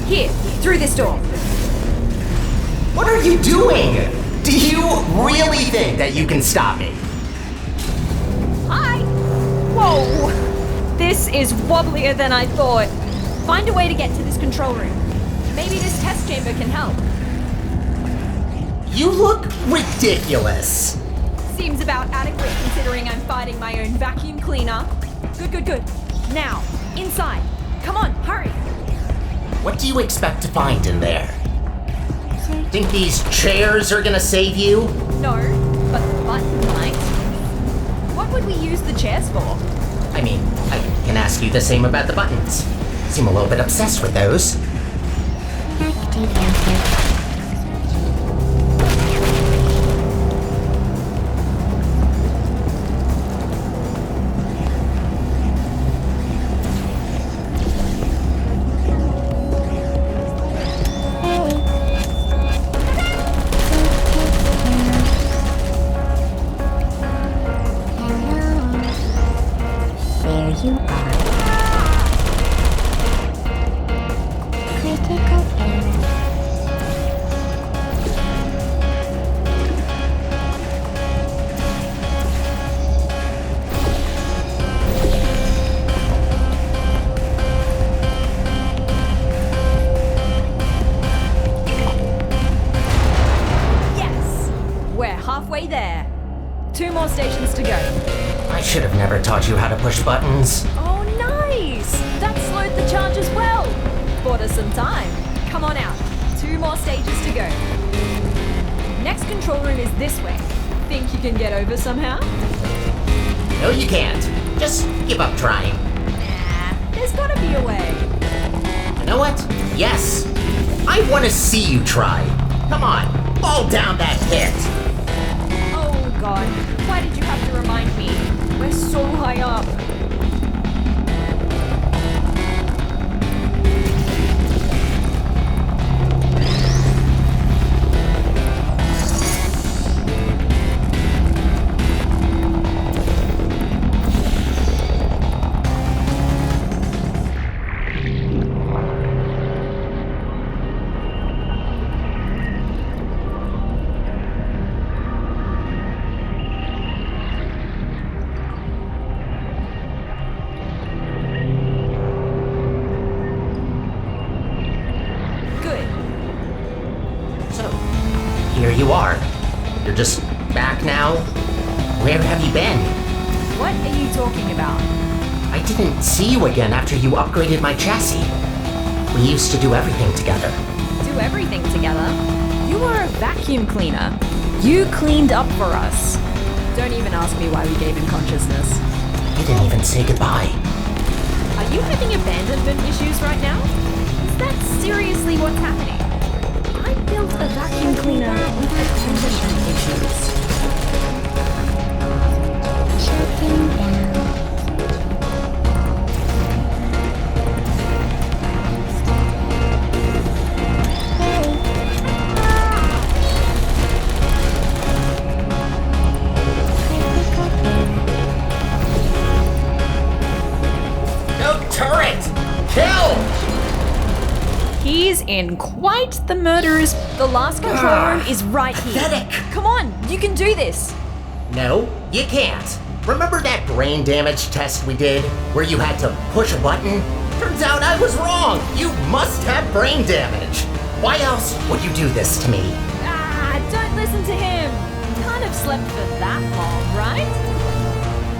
Here, through this door. What are you doing? Do you really think that you can stop me? Hi! Whoa! This is wobblier than I thought. Find a way to get to this control room. Maybe this test chamber can help. You look ridiculous. Seems about adequate considering I'm fighting my own vacuum cleaner. Good. Now, inside. Come on, hurry. What do you expect to find in there? Think these chairs are gonna save you? No, but the button might. What would we use the chairs for? I mean, I can ask you the same about the buttons. Seem a little bit obsessed with those. You are. Critical error. Yes! We're halfway there. 2 more stations to go. I should have never taught you how to push buttons. Oh, nice! That slowed the charge as well. Bought us some time. Come on out. 2 more stages to go. Next control room is this way. Think you can get over somehow? No, you can't. Just give up trying. Nah, there's gotta be a way. You know what? Yes. I want to see you try. Come on, fall down that pit. Oh god, why did you have to remind me? We're so high up. Here you are. You're just back now? Where have you been? What are you talking about? I didn't see you again after you upgraded my chassis. We used to do everything together. Do everything together? You were a vacuum cleaner. You cleaned up for us. Don't even ask me why we gave him consciousness. You didn't even say goodbye. Are you having abandonment issues right now? Is that seriously what's happening? I built a vacuum cleaner with transition issues. Shutting down. No turret! Kill! He's in quite the murderous... The last control room is right here. Pathetic. Come on, you can do this. No, you can't. Remember that brain damage test we did, where you had to push a button? Turns out I was wrong. You must have brain damage. Why else would you do this to me? Ah, don't listen to him. Can't have slept for that long, right?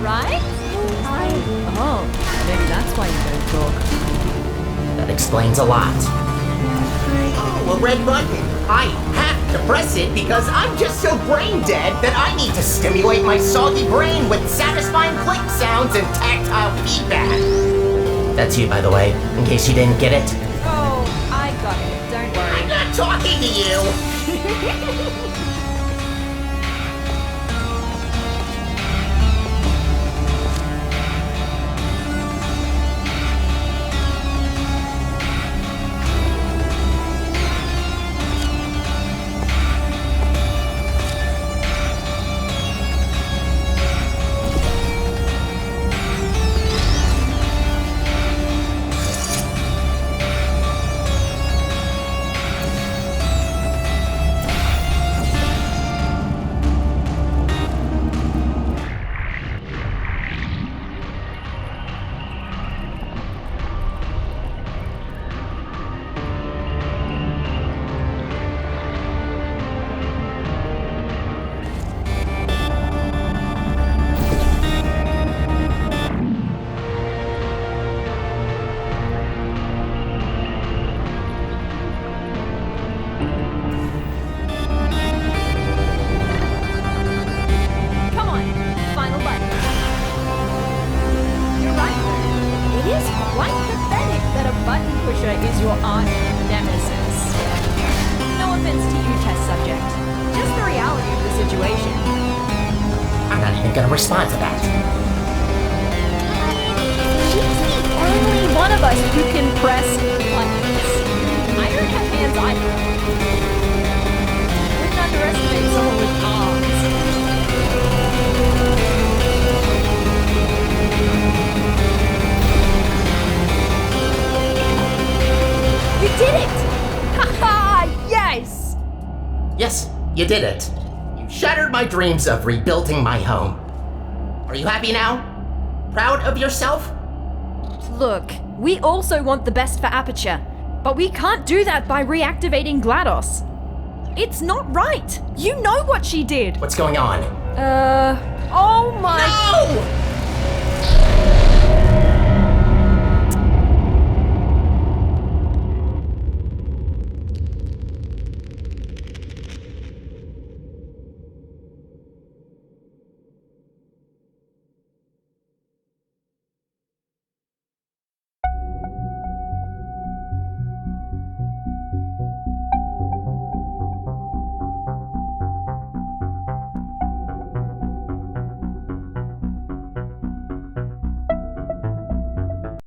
Right? Oh, maybe that's why you don't talk. That explains a lot. Oh, a red button. I have to press it because I'm just so brain dead that I need to stimulate my soggy brain with satisfying click sounds and tactile feedback. That's you, by the way, in case you didn't get it. Oh, I got it. Don't worry. I'm not talking to you. Is your arch nemesis. No offense to you, test subject. Just the reality of the situation. I'm not even gonna respond to that. She's the only one of us who can press buttons. I don't have hands either. Wouldn't underestimate someone with arms. You did it! Ha-ha! Yes! Yes, you did it. You shattered my dreams of rebuilding my home. Are you happy now? Proud of yourself? Look, we also want the best for Aperture, but we can't do that by reactivating GLaDOS. It's not right! You know what she did! What's going on? Oh my... No!